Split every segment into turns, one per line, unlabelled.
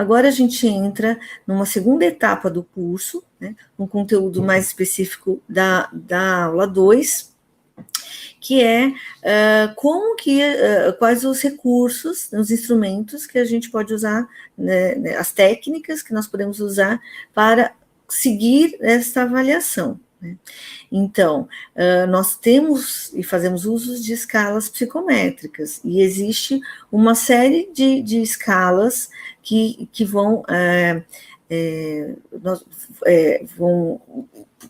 Agora a gente entra numa segunda etapa do curso, né, um conteúdo mais específico da aula 2, que é quais os recursos, os instrumentos que a gente pode usar, né, as técnicas que nós podemos usar para seguir essa avaliação. Né? Então, nós temos e fazemos usos de escalas psicométricas, e existe uma série de escalas que vão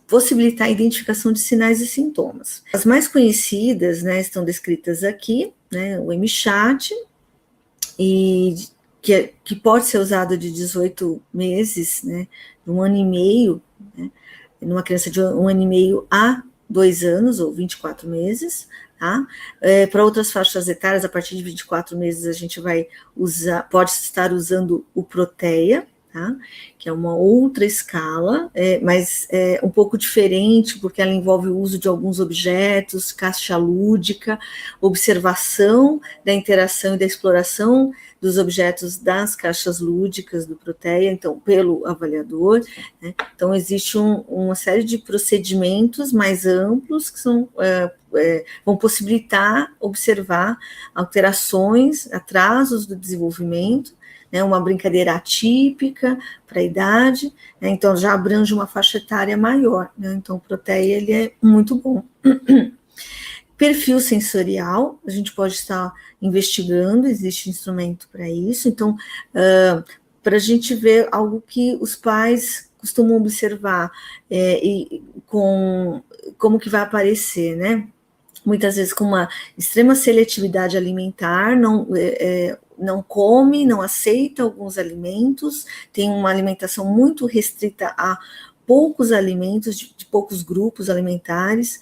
possibilitar a identificação de sinais e sintomas. As mais conhecidas, né, estão descritas aqui, né, o MCHAT, que pode ser usado de 18 meses, né, de 1 ano e meio, né, numa criança de 1 ano e meio a 2 anos, ou 24 meses, tá? Para outras faixas etárias, a partir de 24 meses, a gente vai usar, pode estar usando o Proteia, tá? Que é uma outra escala, mas um pouco diferente, porque ela envolve o uso de alguns objetos, caixa lúdica, observação da interação e da exploração dos objetos das caixas lúdicas do Proteia, então, pelo avaliador, né? Então, existe uma série de procedimentos mais amplos que vão possibilitar observar alterações, atrasos do desenvolvimento, né, uma brincadeira atípica para a idade, né, então já abrange uma faixa etária maior, né, então o Proteia ele é muito bom. Perfil sensorial, a gente pode estar investigando, existe instrumento para isso, então, para a gente ver algo que os pais costumam observar e como que vai aparecer, né? Muitas vezes com uma extrema seletividade alimentar, não come, não aceita alguns alimentos, tem uma alimentação muito restrita a poucos alimentos, de poucos grupos alimentares,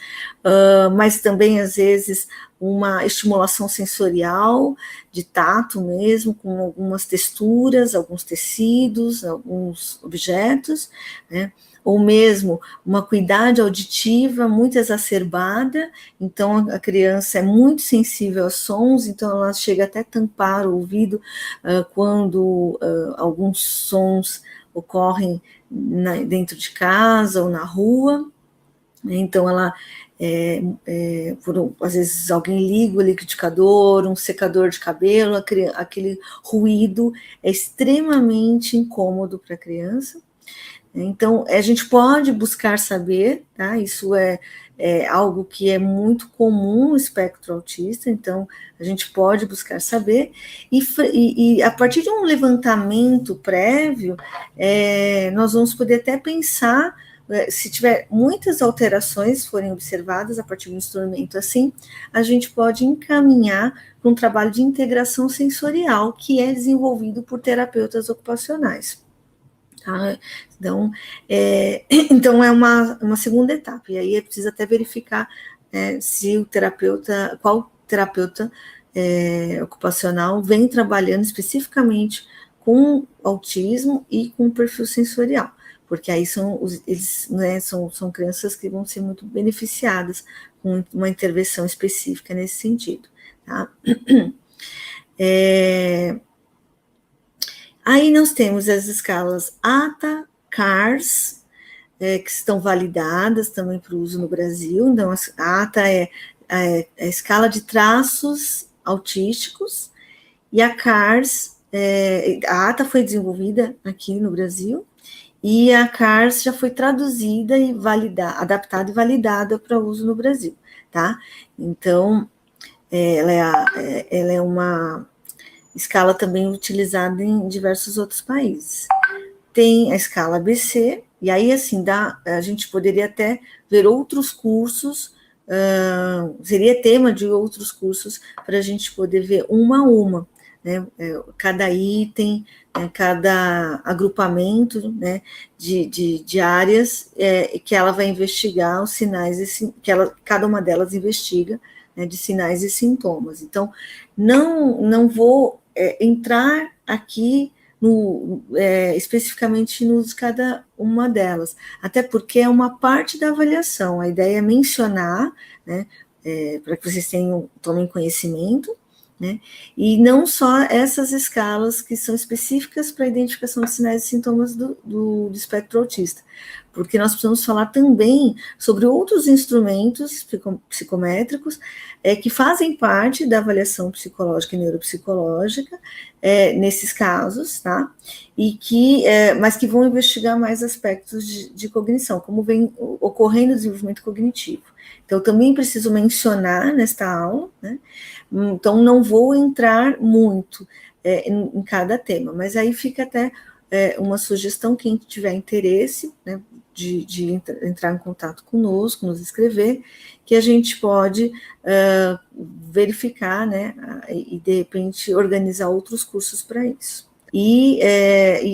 mas também, às vezes, uma estimulação sensorial, de tato mesmo, com algumas texturas, alguns tecidos, alguns objetos, né? Ou mesmo uma acuidade auditiva muito exacerbada, então a criança é muito sensível aos sons, então ela chega até a tampar o ouvido quando alguns sons ocorrem dentro de casa ou na rua, então ela, às vezes alguém liga o liquidificador, um secador de cabelo, aquele ruído é extremamente incômodo para a criança. Então, a gente pode buscar saber, tá? Isso é algo que é muito comum no espectro autista, então a gente pode buscar saber, e a partir de um levantamento prévio, nós vamos poder até pensar, se tiver muitas alterações forem observadas a partir do instrumento assim, a gente pode encaminhar para um trabalho de integração sensorial, que é desenvolvido por terapeutas ocupacionais. Tá? Então é uma segunda etapa, e aí é preciso até verificar se qual terapeuta ocupacional vem trabalhando especificamente com autismo e com perfil sensorial, porque aí são crianças que vão ser muito beneficiadas com uma intervenção específica nesse sentido. Tá? Aí nós temos as escalas ATA, CARS, que estão validadas também para o uso no Brasil. Então, a ATA é a escala de traços autísticos, e a CARS, a ATA foi desenvolvida aqui no Brasil, e a CARS já foi traduzida e adaptada e validada para uso no Brasil, tá? Então, ela é uma escala também utilizada em diversos outros países. Tem a escala ABC, e aí, assim, a gente poderia até ver outros cursos, seria tema de outros cursos, para a gente poder ver uma a uma, né, cada item, cada agrupamento, né, de áreas que ela vai investigar os sinais, cada uma delas investiga, né, de sinais e sintomas. Então, não vou entrar aqui especificamente de cada uma delas, até porque é uma parte da avaliação. A ideia é mencionar, né, para que vocês tomem conhecimento, né? E não só essas escalas que são específicas para a identificação de sinais e sintomas do espectro autista, porque nós precisamos falar também sobre outros instrumentos psicométricos que fazem parte da avaliação psicológica e neuropsicológica nesses casos, tá? E mas que vão investigar mais aspectos de cognição, como vem ocorrendo o desenvolvimento cognitivo. Então, eu também preciso mencionar nesta aula, né? Então, não vou entrar muito em cada tema, mas aí fica até uma sugestão, quem tiver interesse, né, de entrar em contato conosco, nos escrever, que a gente pode verificar, né, e de repente organizar outros cursos para isso. E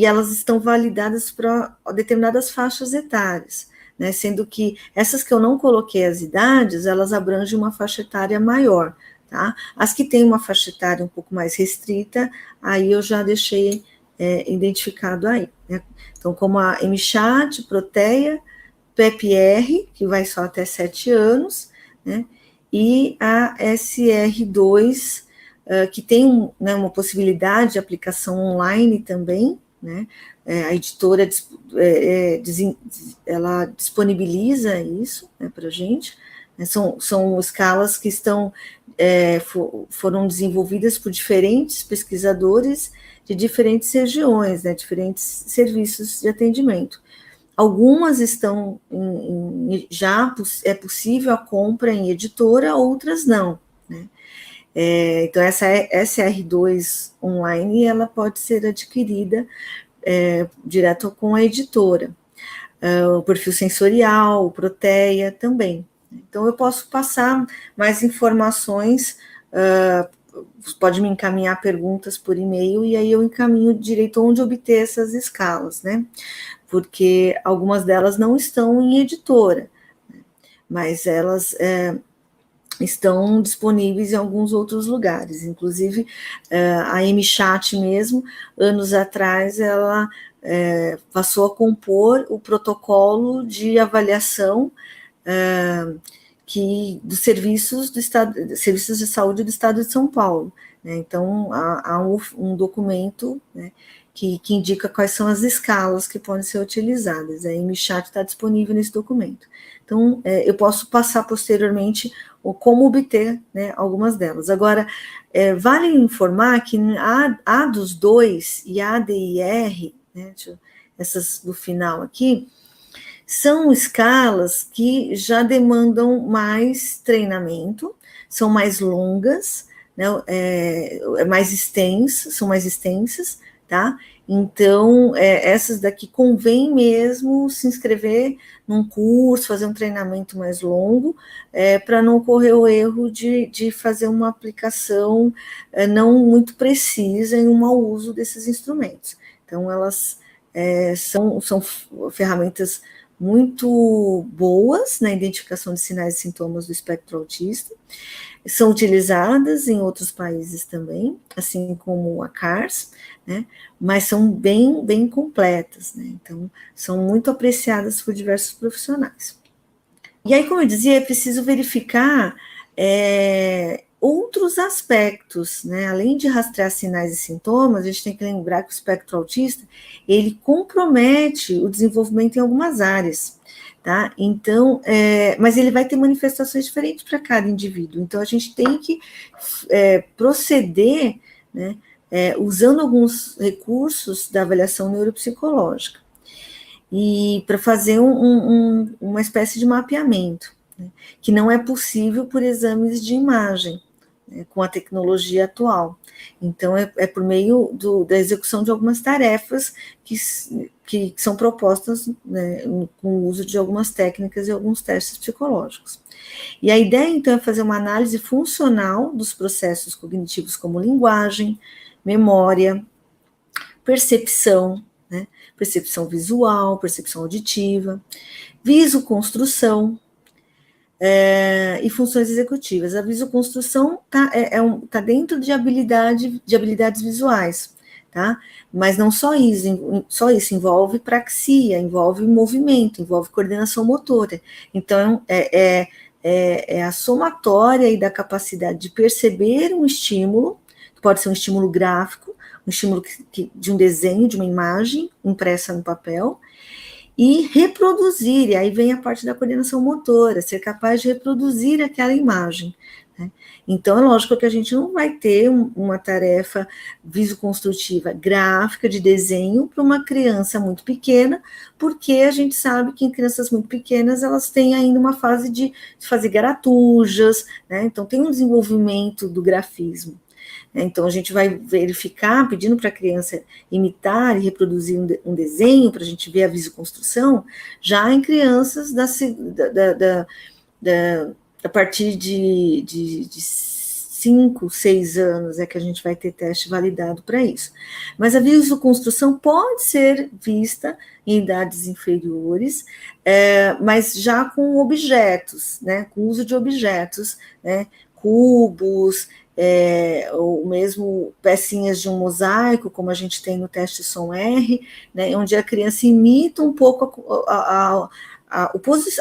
elas estão validadas para determinadas faixas etárias, né, sendo que essas que eu não coloquei as idades, elas abrangem uma faixa etária maior, tá? As que têm uma faixa etária um pouco mais restrita, aí eu já deixei identificado aí, né? Então, como a MChat, Proteia, PEP-R, que vai só até 7 anos, né? E a SR2, que tem né, uma possibilidade de aplicação online também, né? A editora ela disponibiliza isso, né, para a gente. São escalas que foram desenvolvidas por diferentes pesquisadores de diferentes regiões, né, diferentes serviços de atendimento. Algumas estão já é possível a compra em editora, outras não, né? Então, essa SR2 online, ela pode ser adquirida direto com a editora. O perfil sensorial, o Proteia também. Então, eu posso passar mais informações, pode me encaminhar perguntas por e-mail, e aí eu encaminho direito onde obter essas escalas, né? Porque algumas delas não estão em editora, né? Mas elas estão disponíveis em alguns outros lugares, inclusive a MChat mesmo, anos atrás, ela passou a compor o protocolo de avaliação dos serviços de saúde do Estado de São Paulo, né? Então, há um documento, né, que indica quais são as escalas que podem ser utilizadas. A MChat está disponível nesse documento. Então, eu posso passar posteriormente como obter, né, algumas delas. Agora, vale informar que a dos 2 e a ADIR, né, essas do final aqui, são escalas que já demandam mais treinamento, são mais longas, né, são mais extensas, tá? Então, essas daqui convém mesmo se inscrever num curso, fazer um treinamento mais longo, para não correr o erro de fazer uma aplicação não muito precisa em um mau uso desses instrumentos. Então, elas são ferramentas muito boas na identificação de sinais e sintomas do espectro autista, são utilizadas em outros países também, assim como a CARS, né, mas são bem completas, né, então são muito apreciadas por diversos profissionais. E aí, como eu dizia, é preciso verificar outros aspectos, né? Além de rastrear sinais e sintomas, a gente tem que lembrar que o espectro autista, ele compromete o desenvolvimento em algumas áreas, tá? Então, mas ele vai ter manifestações diferentes para cada indivíduo, então a gente tem que proceder, né, usando alguns recursos da avaliação neuropsicológica, e para fazer uma espécie de mapeamento, né, que não é possível por exames de imagem, né, com a tecnologia atual. Então, é por meio da execução de algumas tarefas que são propostas, né, com o uso de algumas técnicas e alguns testes psicológicos. E a ideia, então, é fazer uma análise funcional dos processos cognitivos como linguagem, memória, percepção, né, percepção visual, percepção auditiva, visoconstrução, e funções executivas. A visoconstrução tá dentro de habilidades visuais, tá? Mas não só isso envolve praxia, envolve movimento, envolve coordenação motora. Então, é a somatória aí da capacidade de perceber um estímulo, pode ser um estímulo gráfico, um estímulo de um desenho, de uma imagem impressa no papel, e reproduzir, e aí vem a parte da coordenação motora, ser capaz de reproduzir aquela imagem, né? Então, é lógico que a gente não vai ter uma tarefa visoconstrutiva gráfica de desenho para uma criança muito pequena, porque a gente sabe que em crianças muito pequenas elas têm ainda uma fase de fazer garatujas, né? Então tem um desenvolvimento do grafismo. Então, a gente vai verificar, pedindo para a criança imitar e reproduzir um desenho, para a gente ver a visoconstrução, já em crianças a partir de 5, 6 anos é que a gente vai ter teste validado para isso. Mas a visoconstrução pode ser vista em idades inferiores, mas já com objetos, né, com uso de objetos, né, cubos, ou mesmo pecinhas de um mosaico, como a gente tem no teste som R, né, onde a criança imita um pouco a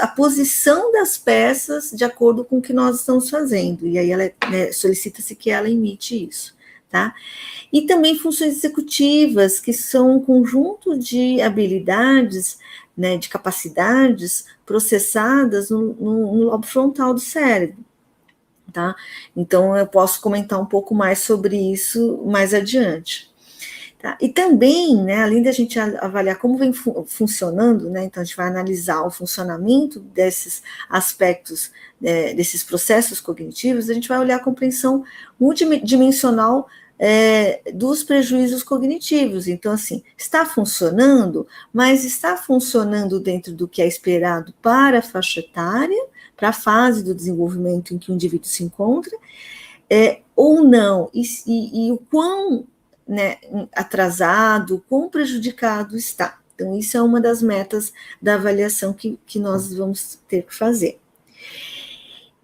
posição das peças de acordo com o que nós estamos fazendo, e aí ela, né, solicita-se que ela imite isso, tá? E também funções executivas, que são um conjunto de habilidades, né, de capacidades processadas no lobo frontal do cérebro. Tá? Então, eu posso comentar um pouco mais sobre isso mais adiante. Tá? E também, né, além da gente avaliar como vem funcionando, né, então a gente vai analisar o funcionamento desses aspectos, desses processos cognitivos, a gente vai olhar a compreensão multidimensional dos prejuízos cognitivos. Então, assim, está funcionando, mas está funcionando dentro do que é esperado para a faixa etária, para a fase do desenvolvimento em que o indivíduo se encontra, ou não, e o quão, né, atrasado, quão prejudicado está. Então, isso é uma das metas da avaliação que nós vamos ter que fazer.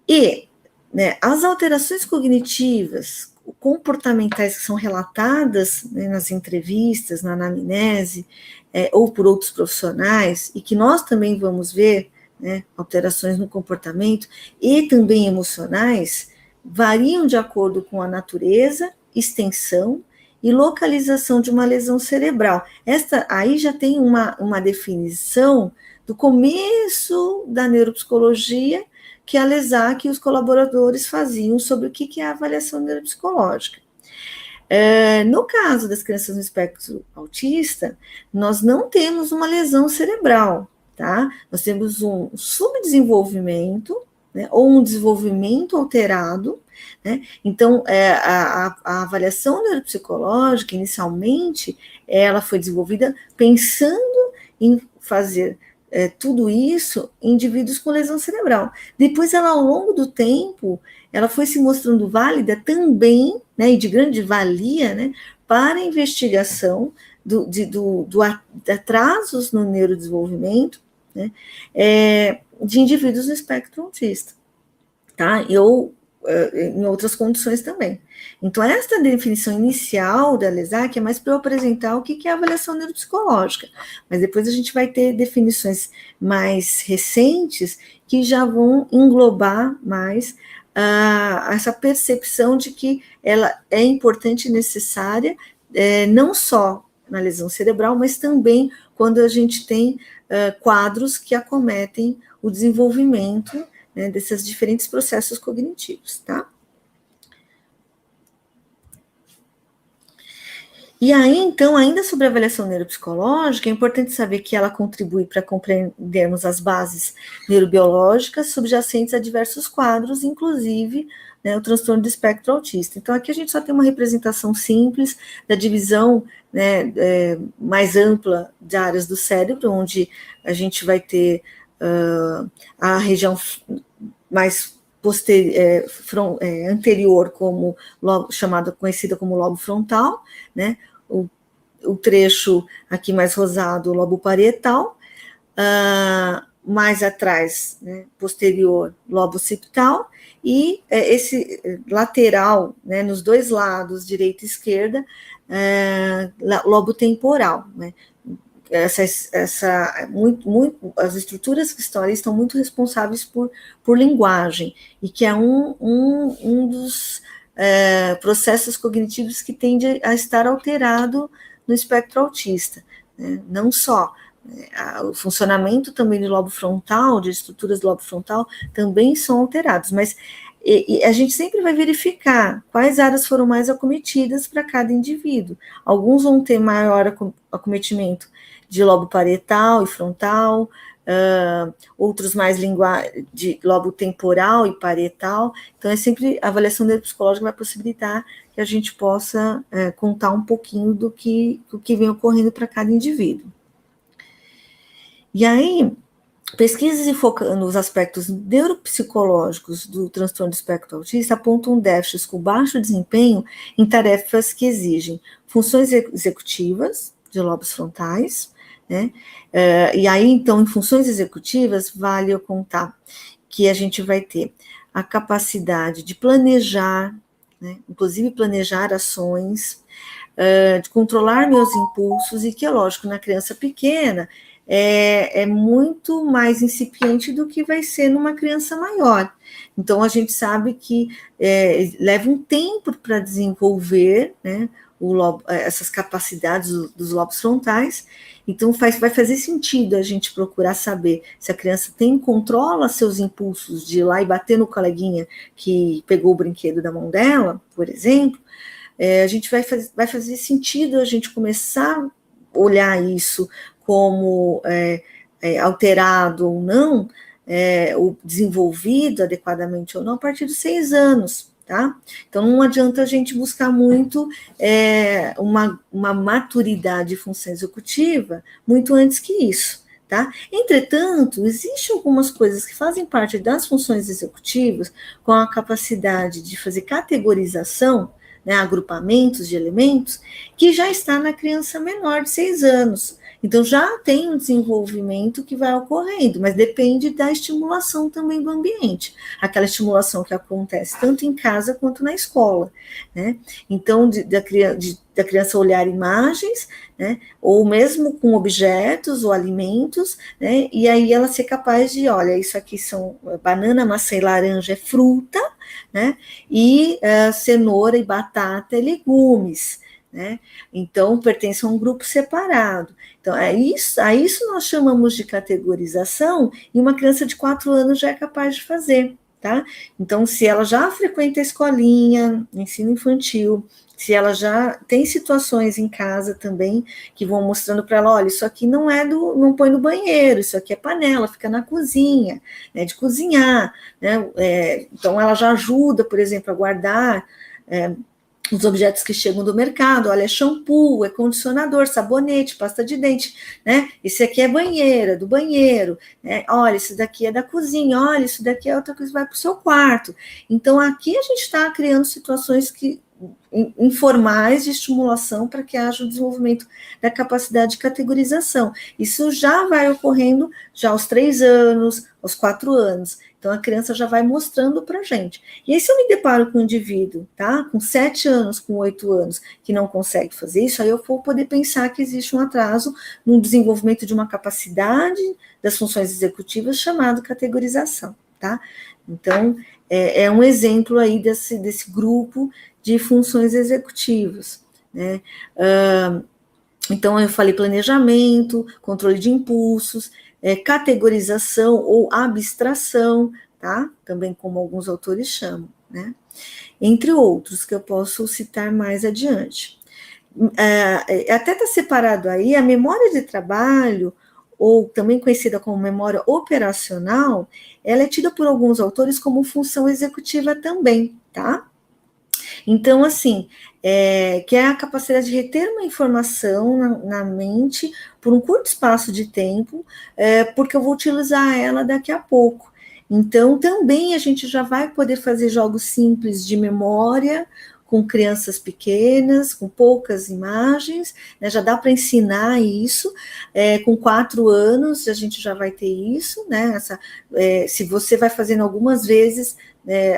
E, né, as alterações cognitivas, comportamentais que são relatadas, né, nas entrevistas, na anamnese, ou por outros profissionais, e que nós também vamos ver, né, alterações no comportamento e também emocionais, variam de acordo com a natureza, extensão e localização de uma lesão cerebral. Esta aí já tem uma definição do começo da neuropsicologia, que a Lesac e os colaboradores faziam sobre o que é a avaliação neuropsicológica. No caso das crianças no espectro autista, nós não temos uma lesão cerebral, tá? Nós temos um subdesenvolvimento, né, ou um desenvolvimento alterado, né? Então, a avaliação neuropsicológica, inicialmente, ela foi desenvolvida pensando em fazer tudo isso em indivíduos com lesão cerebral. Depois, ela, ao longo do tempo, ela foi se mostrando válida também, né, e de grande valia, né, para a investigação de atrasos no neurodesenvolvimento, né, de indivíduos no espectro autista, tá? Ou em outras condições também. Então, esta definição inicial da Lesac é mais para eu apresentar o que é a avaliação neuropsicológica, mas depois a gente vai ter definições mais recentes que já vão englobar mais essa percepção de que ela é importante e necessária, não só na lesão cerebral, mas também quando a gente tem quadros que acometem o desenvolvimento, né, desses diferentes processos cognitivos, tá? E aí, então, ainda sobre a avaliação neuropsicológica, é importante saber que ela contribui para compreendermos as bases neurobiológicas subjacentes a diversos quadros, inclusive, né, o transtorno do espectro autista. Então, aqui a gente só tem uma representação simples da divisão, né, mais ampla de áreas do cérebro, onde a gente vai ter a região mais anterior, como conhecida como lobo frontal, né? O trecho aqui mais rosado, o lobo parietal, mais atrás, né, posterior, lobo occipital, e esse lateral, né, nos dois lados, direita e esquerda, lobo temporal, né? As estruturas que estão ali estão muito responsáveis por linguagem, e que é um dos processos cognitivos que tendem a estar alterado no espectro autista, né? Não só o funcionamento também do lobo frontal, de estruturas do lobo frontal, também são alterados, mas e a gente sempre vai verificar quais áreas foram mais acometidas para cada indivíduo. Alguns vão ter maior acometimento de lobo parietal e frontal, outros mais de lobo temporal e parietal. Então, é sempre a avaliação neuropsicológica vai possibilitar que a gente possa contar um pouquinho do que vem ocorrendo para cada indivíduo. E aí, pesquisas enfocando os aspectos neuropsicológicos do transtorno do espectro autista apontam déficits com baixo desempenho em tarefas que exigem funções executivas de lobos frontais, né? E aí, então, em funções executivas, vale eu contar que a gente vai ter a capacidade de planejar, né? Inclusive planejar ações, de controlar meus impulsos, e que, lógico, na criança pequena, é muito mais incipiente do que vai ser numa criança maior. Então, a gente sabe que leva um tempo para desenvolver, né, essas capacidades dos lobos frontais. Então, vai fazer sentido a gente procurar saber se a criança controla seus impulsos de ir lá e bater no coleguinha que pegou o brinquedo da mão dela, por exemplo. A gente vai fazer sentido a gente começar a olhar isso como alterado ou não, ou desenvolvido adequadamente ou não, a partir dos 6 anos, tá? Então, não adianta a gente buscar muito uma maturidade de função executiva muito antes que isso, tá? Entretanto, existem algumas coisas que fazem parte das funções executivas com a capacidade de fazer categorização, né, agrupamentos de elementos, que já está na criança menor de 6 anos. Então, já tem um desenvolvimento que vai ocorrendo, mas depende da estimulação também do ambiente. Aquela estimulação que acontece tanto em casa quanto na escola, né? Então, da criança olhar imagens, né? Ou mesmo com objetos ou alimentos, né? E aí ela ser capaz de, olha, isso aqui são banana, maçã e laranja é fruta, né? E cenoura e batata é legumes, né? Então, pertence a um grupo separado. Então, a isso nós chamamos de categorização, e uma criança de 4 anos já é capaz de fazer, tá? Então, se ela já frequenta a escolinha, ensino infantil, se ela já tem situações em casa também que vão mostrando para ela, olha, isso aqui não põe no banheiro, isso aqui é panela, fica na cozinha, né, de cozinhar, né? Então, ela já ajuda, por exemplo, a guardar os objetos que chegam do mercado, olha, é shampoo, é condicionador, sabonete, pasta de dente, né? Esse aqui é banheira, do banheiro, né? Olha, isso daqui é da cozinha, olha, isso daqui é outra coisa que vai para o seu quarto. Então, aqui a gente está criando situações informais de estimulação para que haja o desenvolvimento da capacidade de categorização. Isso já vai ocorrendo já aos 3 anos, aos 4 anos. Então, a criança já vai mostrando para a gente. E aí, se eu me deparo com um indivíduo, tá, com 7 anos, com 8 anos, que não consegue fazer isso, aí eu vou poder pensar que existe um atraso no desenvolvimento de uma capacidade das funções executivas chamado categorização, tá? Então, é um exemplo aí desse grupo de funções executivas, né? Então, eu falei planejamento, controle de impulsos, categorização ou abstração, tá? Também como alguns autores chamam, né? Entre outros que eu posso citar mais adiante. Até está separado aí a memória de trabalho, ou também conhecida como memória operacional, ela é tida por alguns autores como função executiva também, tá? Então, assim, que é a capacidade de reter uma informação na mente por um curto espaço de tempo, porque eu vou utilizar ela daqui a pouco. Então, também a gente já vai poder fazer jogos simples de memória com crianças pequenas, com poucas imagens, né, já dá para ensinar isso, com 4 anos a gente já vai ter isso, né, se você vai fazendo algumas vezes,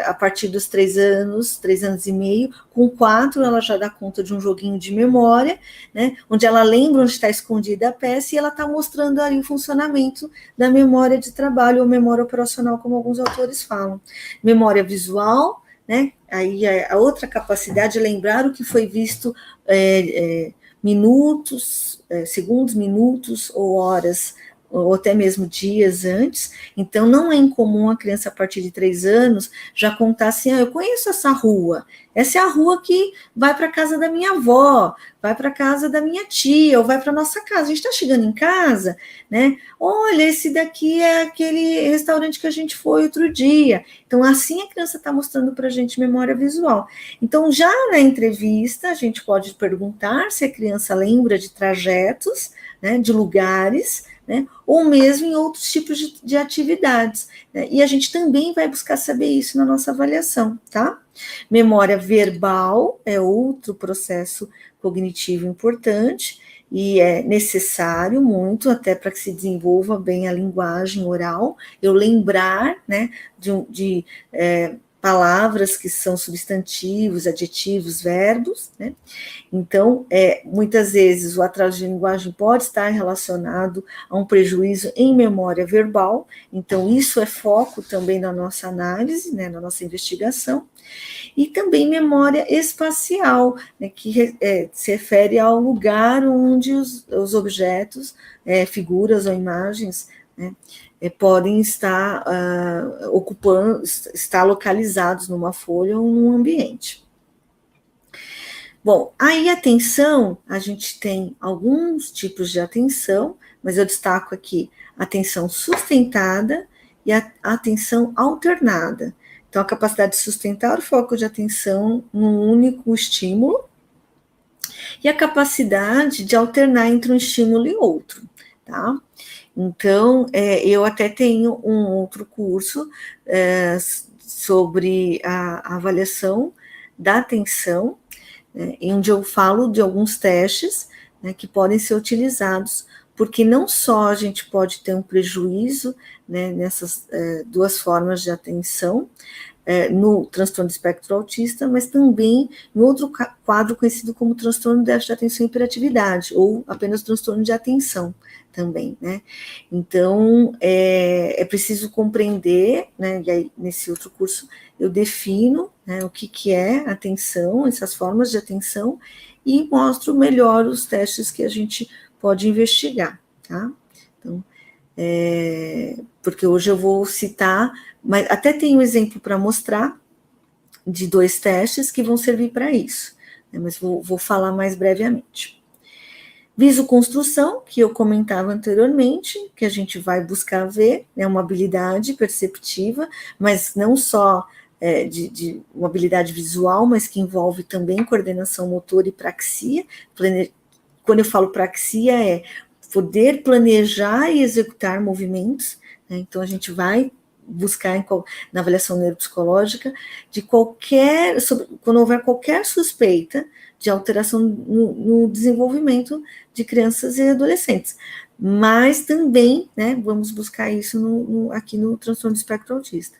a partir dos 3 anos e meio, com 4 ela já dá conta de um joguinho de memória, né, onde ela lembra onde está escondida a peça e ela está mostrando ali o funcionamento da memória de trabalho ou memória operacional, como alguns autores falam. Memória visual, né? Aí a outra capacidade é lembrar o que foi visto minutos, segundos, minutos ou horas, ou até mesmo dias antes. Então, não é incomum a criança, a partir de 3 anos, já contar assim: eu conheço essa rua, essa é a rua que vai para a casa da minha avó, vai para a casa da minha tia, ou vai para a nossa casa. A gente está chegando em casa, né? Olha, esse daqui é aquele restaurante que a gente foi outro dia. Então, assim a criança está mostrando para a gente memória visual. Então, já na entrevista, a gente pode perguntar se a criança lembra de trajetos, né, de lugares, né, ou mesmo em outros tipos de atividades, né, e a gente também vai buscar saber isso na nossa avaliação, tá? Memória verbal é outro processo cognitivo importante e é necessário muito até para que se desenvolva bem a linguagem oral, eu lembrar, né, de palavras que são substantivos, adjetivos, verbos, né? Então, muitas vezes o atraso de linguagem pode estar relacionado a um prejuízo em memória verbal, então isso é foco também na nossa análise, né, na nossa investigação, e também memória espacial, né, que se refere ao lugar onde os objetos, figuras ou imagens, né, podem estar ocupando, estar localizados numa folha ou num ambiente. Bom, aí atenção, a gente tem alguns tipos de atenção, mas eu destaco aqui a atenção sustentada e a atenção alternada. Então, a capacidade de sustentar o foco de atenção num único estímulo e a capacidade de alternar entre um estímulo e outro, tá? Então, eu até tenho um outro curso sobre a avaliação da atenção, né, onde eu falo de alguns testes, né, que podem ser utilizados, porque não só a gente pode ter um prejuízo, né, nessas duas formas de atenção, no transtorno do espectro autista, mas também em outro quadro conhecido como transtorno de déficit de atenção e hiperatividade, ou apenas transtorno de atenção também, né? Então, é preciso compreender, né, e aí nesse outro curso eu defino, né, o que é atenção, essas formas de atenção, e mostro melhor os testes que a gente pode investigar, tá? Então, porque hoje eu vou citar, mas até tem um exemplo para mostrar de 2 testes que vão servir para isso, né, mas vou falar mais brevemente. Visoconstrução, que eu comentava anteriormente, que a gente vai buscar ver, é uma habilidade perceptiva, mas não só de uma habilidade visual, mas que envolve também coordenação motora e praxia. Quando eu falo praxia, é poder planejar e executar movimentos, né? Então a gente vai buscar na avaliação neuropsicológica quando houver qualquer suspeita de alteração no desenvolvimento de crianças e adolescentes. Mas também, né, vamos buscar isso aqui no transtorno do espectro autista.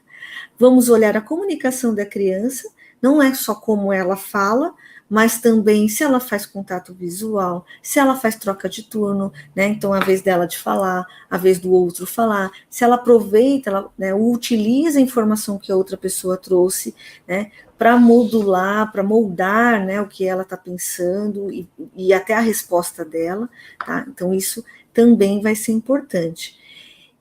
Vamos olhar a comunicação da criança, não é só como ela fala, mas também se ela faz contato visual, se ela faz troca de turno, né? Então, a vez dela de falar, a vez do outro falar, se ela aproveita, ela, né, utiliza a informação que a outra pessoa trouxe, né, para modular, para moldar, né, o que ela está pensando e até a resposta dela, tá? Então, isso também vai ser importante.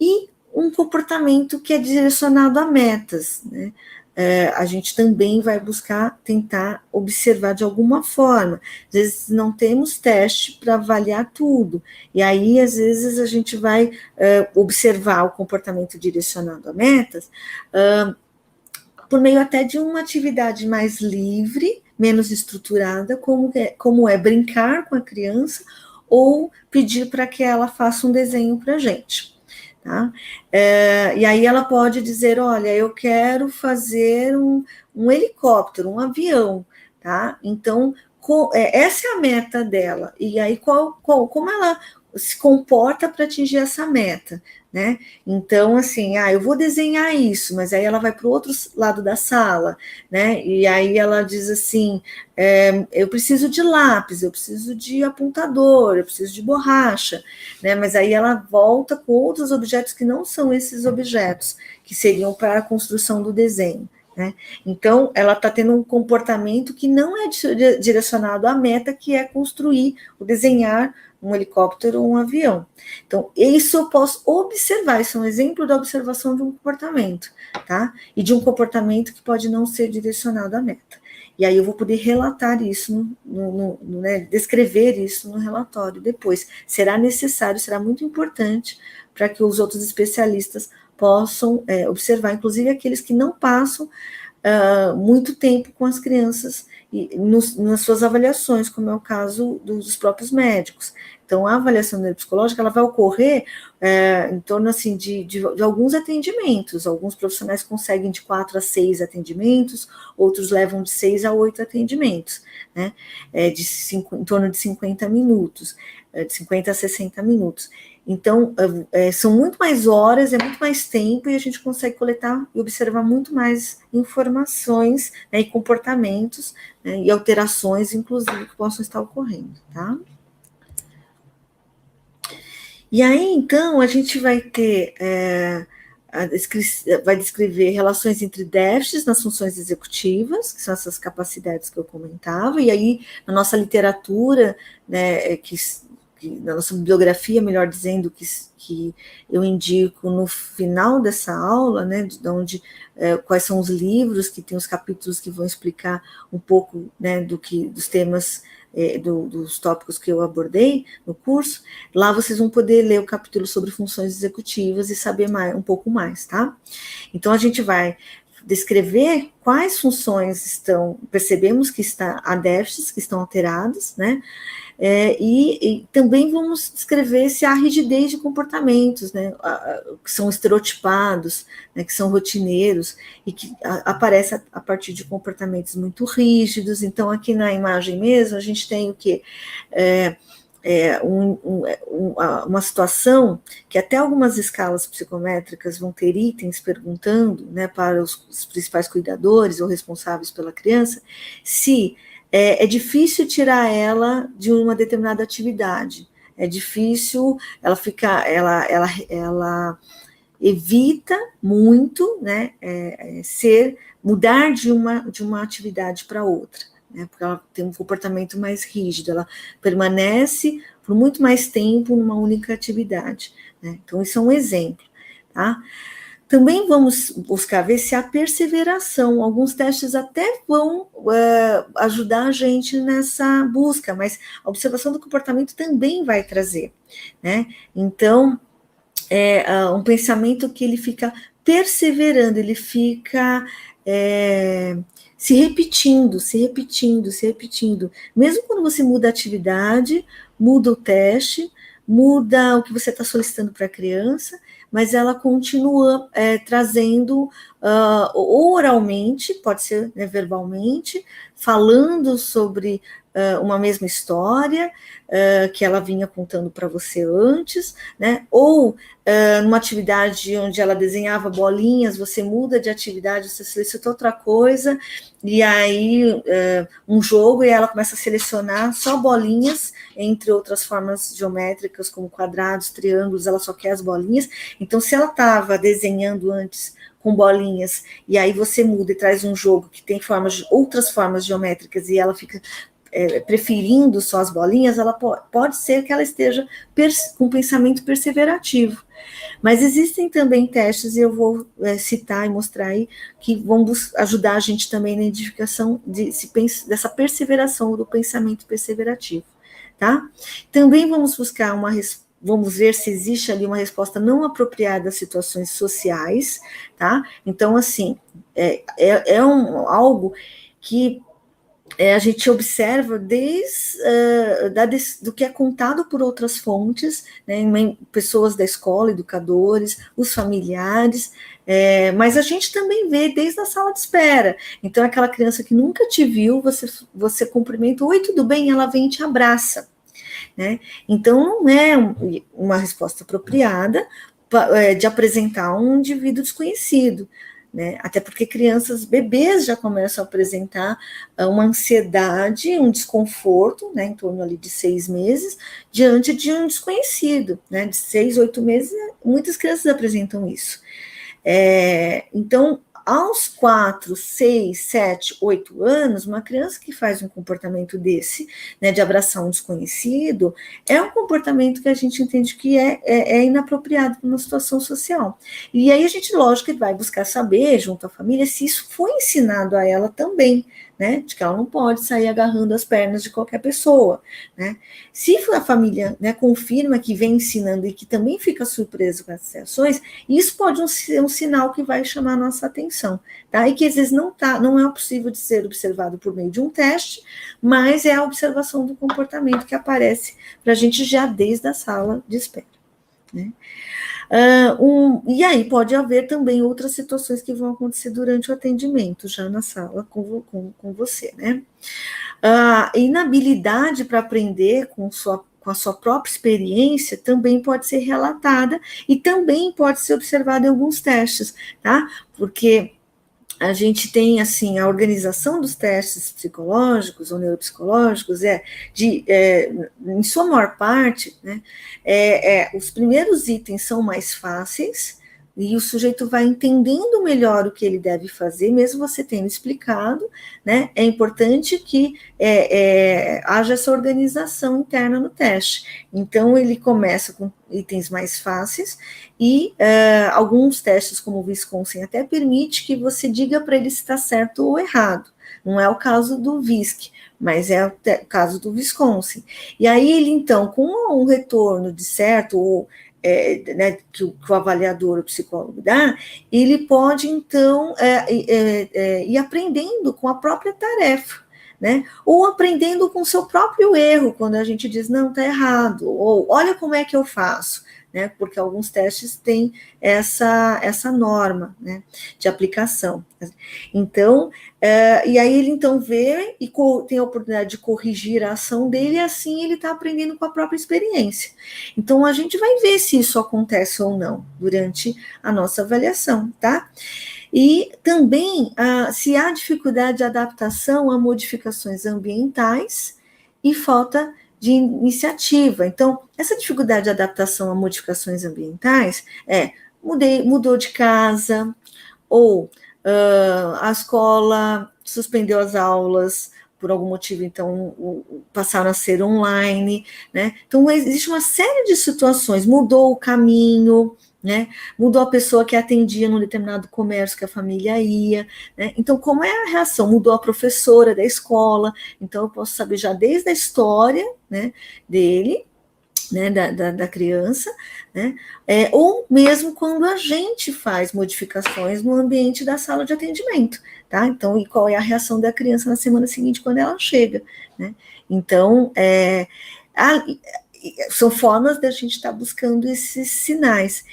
E um comportamento que é direcionado a metas, né? A gente também vai buscar tentar observar de alguma forma. Às vezes não temos teste para avaliar tudo, e aí às vezes a gente vai observar o comportamento direcionado a metas por meio até de uma atividade mais livre, menos estruturada, como é brincar com a criança ou pedir para que ela faça um desenho para a gente. Tá? E aí ela pode dizer, olha, eu quero fazer um helicóptero, um avião, tá? Então, essa é a meta dela. E aí, como ela se comporta para atingir essa meta, né? Então, assim, eu vou desenhar isso, mas aí ela vai para o outro lado da sala, né? E aí ela diz assim, eu preciso de lápis, eu preciso de apontador, eu preciso de borracha, né? Mas aí ela volta com outros objetos que não são esses objetos, que seriam para a construção do desenho. né? Então, ela está tendo um comportamento que não é direcionado à meta, que é construir, ou desenhar um helicóptero ou um avião. Então, isso eu posso observar, isso é um exemplo da observação de um comportamento, tá? E de um comportamento que pode não ser direcionado à meta. E aí eu vou poder relatar isso, né, descrever isso no relatório depois. Será necessário, será muito importante para que os outros especialistas possam observar, inclusive aqueles que não passam muito tempo com as crianças e nas suas avaliações, como é o caso dos próprios médicos. Então, a avaliação neuropsicológica ela vai ocorrer em torno assim, de alguns atendimentos. Alguns profissionais conseguem de 4 a 6 atendimentos, outros levam de 6 a 8 atendimentos, né? Em torno de 50 minutos, de 50 a 60 minutos. Então, são muito mais horas, é muito mais tempo, e a gente consegue coletar e observar muito mais informações, né, e comportamentos, né, e alterações, inclusive, que possam estar ocorrendo, tá? E aí, então, a gente vai ter, vai descrever relações entre déficits nas funções executivas, que são essas capacidades que eu comentava, e aí, na nossa literatura, né, na nossa bibliografia, melhor dizendo, que eu indico no final dessa aula, né, de onde, quais são os livros, que tem os capítulos que vão explicar um pouco, né, dos temas, dos tópicos que eu abordei no curso. Lá vocês vão poder ler o capítulo sobre funções executivas e saber um pouco mais, tá? Então, a gente vai descrever quais funções percebemos que há déficits que estão alterados, né? E também vamos descrever se há rigidez de comportamentos, né, que são estereotipados, né, que são rotineiros, e que aparecem a partir de comportamentos muito rígidos. Então, aqui na imagem mesmo, a gente tem o quê? Uma situação que até algumas escalas psicométricas vão ter itens perguntando, né, para os principais cuidadores ou responsáveis pela criança, se é difícil tirar ela de uma determinada atividade, é difícil, ela evita muito, né, mudar de uma atividade para outra, né, porque ela tem um comportamento mais rígido, ela permanece por muito mais tempo numa única atividade, né? Então, isso é um exemplo, tá? Também vamos buscar ver se há perseveração. Alguns testes até vão ajudar a gente nessa busca, mas a observação do comportamento também vai trazer, né? Então, um pensamento que ele fica perseverando, ele fica se repetindo. Mesmo quando você muda a atividade, muda o teste, muda o que você está solicitando para a criança, mas ela continua trazendo, ou oralmente, pode ser, né, verbalmente, falando sobre uma mesma história que ela vinha contando para você antes, né? Ou numa atividade onde ela desenhava bolinhas, você muda de atividade, você solicita outra coisa, e aí um jogo, e ela começa a selecionar só bolinhas, entre outras formas geométricas, como quadrados, triângulos, ela só quer as bolinhas. Então, se ela estava desenhando antes com bolinhas, e aí você muda e traz um jogo que tem outras formas geométricas, e ela fica preferindo só as bolinhas, ela pode ser que ela esteja com pensamento perseverativo. Mas existem também testes, e eu vou citar e mostrar aí, que vão ajudar a gente também na identificação dessa perseveração do pensamento perseverativo, tá? Também vamos buscar vamos ver se existe ali uma resposta não apropriada às situações sociais, tá? Então, assim, algo que a gente observa do que é contado por outras fontes, né, pessoas da escola, educadores, os familiares, mas a gente também vê desde a sala de espera. Então, aquela criança que nunca te viu, você cumprimenta, oi, tudo bem? Ela vem e te abraça, né? Então, não é uma resposta apropriada de apresentar um indivíduo desconhecido, né? Até porque bebês já começam a apresentar uma ansiedade, um desconforto, né, em torno ali de 6 meses, diante de um desconhecido, né, de 6, 8 meses, muitas crianças apresentam isso. Então, aos 4, 6, 7, 8 anos, uma criança que faz um comportamento desse, né, de abraçar um desconhecido, é um comportamento que a gente entende que é inapropriado para uma situação social. E aí a gente, lógico, vai buscar saber, junto à família, se isso foi ensinado a ela também, né, de que ela não pode sair agarrando as pernas de qualquer pessoa, né. Se a família, né, confirma que vem ensinando e que também fica surpreso com essas ações, isso pode ser um sinal que vai chamar a nossa atenção, tá? E que às vezes não é possível de ser observado por meio de um teste, mas é a observação do comportamento que aparece para a gente já desde a sala de espera, né? E aí pode haver também outras situações que vão acontecer durante o atendimento, já na sala com você, né? A inabilidade para aprender com a sua própria experiência também pode ser relatada e também pode ser observada em alguns testes, tá? Porque a gente tem, assim, a organização dos testes psicológicos ou neuropsicológicos em sua maior parte, né, os primeiros itens são mais fáceis e o sujeito vai entendendo melhor o que ele deve fazer, mesmo você tendo explicado, né, é importante que haja essa organização interna no teste. Então, ele começa com itens mais fáceis e alguns testes, como o Wisconsin, até permite que você diga para ele se está certo ou errado. Não é o caso do VISC, mas é o caso do Wisconsin. E aí ele, então, com um retorno de certo ou né, que o avaliador, o psicólogo dá, ele pode, então, ir aprendendo com a própria tarefa, né? Ou aprendendo com o seu próprio erro, quando a gente diz, não, está errado, ou olha como é que eu faço, né? Porque alguns testes têm essa norma, né, de aplicação. Então, e aí ele então vê e tem a oportunidade de corrigir a ação dele, e assim ele está aprendendo com a própria experiência. Então, a gente vai ver se isso acontece ou não durante a nossa avaliação, tá? E também se há dificuldade de adaptação a modificações ambientais e falta de iniciativa. Então, essa dificuldade de adaptação a modificações ambientais mudou de casa, ou a escola suspendeu as aulas por algum motivo, então passaram a ser online, né? Então, existe uma série de situações, mudou o caminho, né? Mudou a pessoa que atendia num determinado comércio que a família ia, né? Então, como é a reação? Mudou a professora da escola, então eu posso saber já desde a história, né, dele, né, da criança, né, ou mesmo quando a gente faz modificações no ambiente da sala de atendimento, tá? Então, e qual é a reação da criança na semana seguinte quando ela chega, né? Então, são formas da gente estar buscando esses sinais.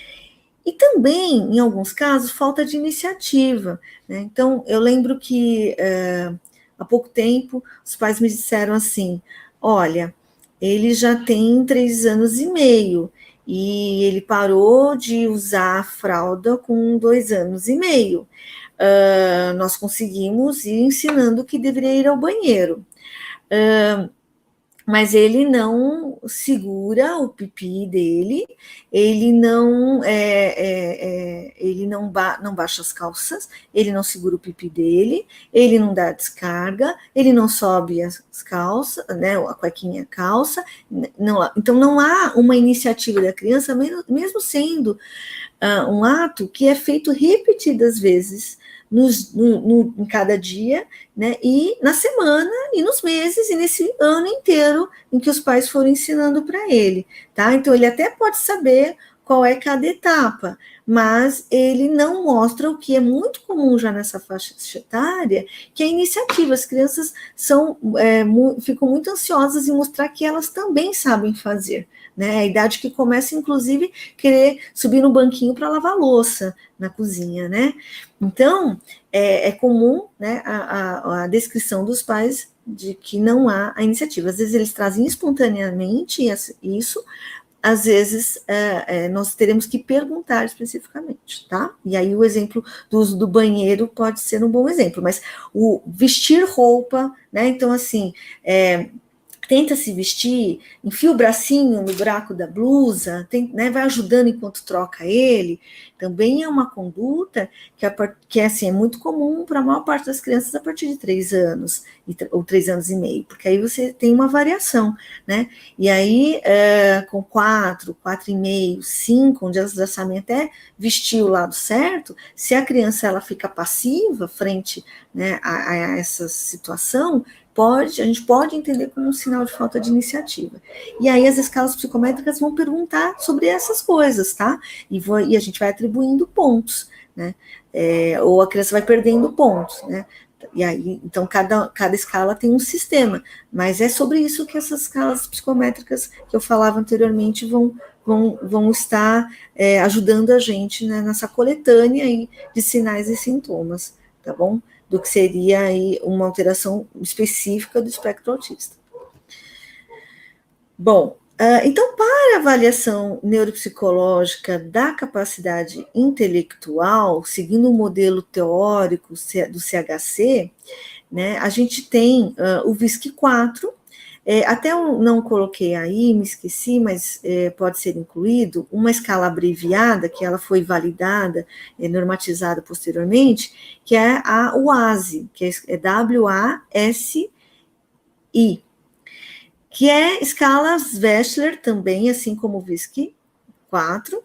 E também, em alguns casos, falta de iniciativa, né? Então, eu lembro que há pouco tempo os pais me disseram assim, olha, ele já tem 3 anos e meio, e ele parou de usar a fralda com 2 anos e meio. Nós conseguimos ir ensinando que deveria ir ao banheiro. Mas ele não segura o pipi dele, ele não baixa as calças, ele não segura o pipi dele, ele não dá descarga, ele não sobe as calças, né, a cuequinha, a calça, então não há uma iniciativa da criança, mesmo sendo um ato que é feito repetidas vezes em cada dia, né, e na semana, e nos meses, e nesse ano inteiro em que os pais foram ensinando para ele, tá? Então, ele até pode saber qual é cada etapa, mas ele não mostra o que é muito comum já nessa faixa etária, que é a iniciativa. As crianças ficam muito ansiosas em mostrar que elas também sabem fazer, né? A idade que começa, inclusive, querer subir no banquinho para lavar louça na cozinha, né? Então, é comum, né, a descrição dos pais de que não há a iniciativa. Às vezes eles trazem espontaneamente isso, às vezes nós teremos que perguntar especificamente, tá? E aí o exemplo do uso do banheiro pode ser um bom exemplo, mas o vestir roupa, né? Então, assim, tenta se vestir, enfia o bracinho no buraco da blusa, né, vai ajudando enquanto troca ele, também é uma conduta que assim, é muito comum para a maior parte das crianças a partir de 3 anos, ou 3 anos e meio, porque aí você tem uma variação, né? E aí, com 4 e meio, 5, onde elas já sabem até vestir o lado certo, se a criança ela fica passiva frente, né, a essa situação, a gente pode entender como um sinal de falta de iniciativa. E aí as escalas psicométricas vão perguntar sobre essas coisas, tá? E a gente vai atribuindo pontos, né? Ou a criança vai perdendo pontos, né? E aí, então, cada escala tem um sistema, mas é sobre isso que essas escalas psicométricas que eu falava anteriormente vão estar ajudando a gente, né, nessa coletânea aí de sinais e sintomas, tá bom? Do que seria aí uma alteração específica do espectro autista. Bom, então, para a avaliação neuropsicológica da capacidade intelectual, seguindo o modelo teórico do CHC, né, a gente tem o VISC-4, até eu não coloquei aí, me esqueci, mas pode ser incluído, uma escala abreviada, que ela foi validada, normatizada posteriormente, que é a WASI, que é W-A-S-I, que é escalas Wechsler também, assim como o VISC-4,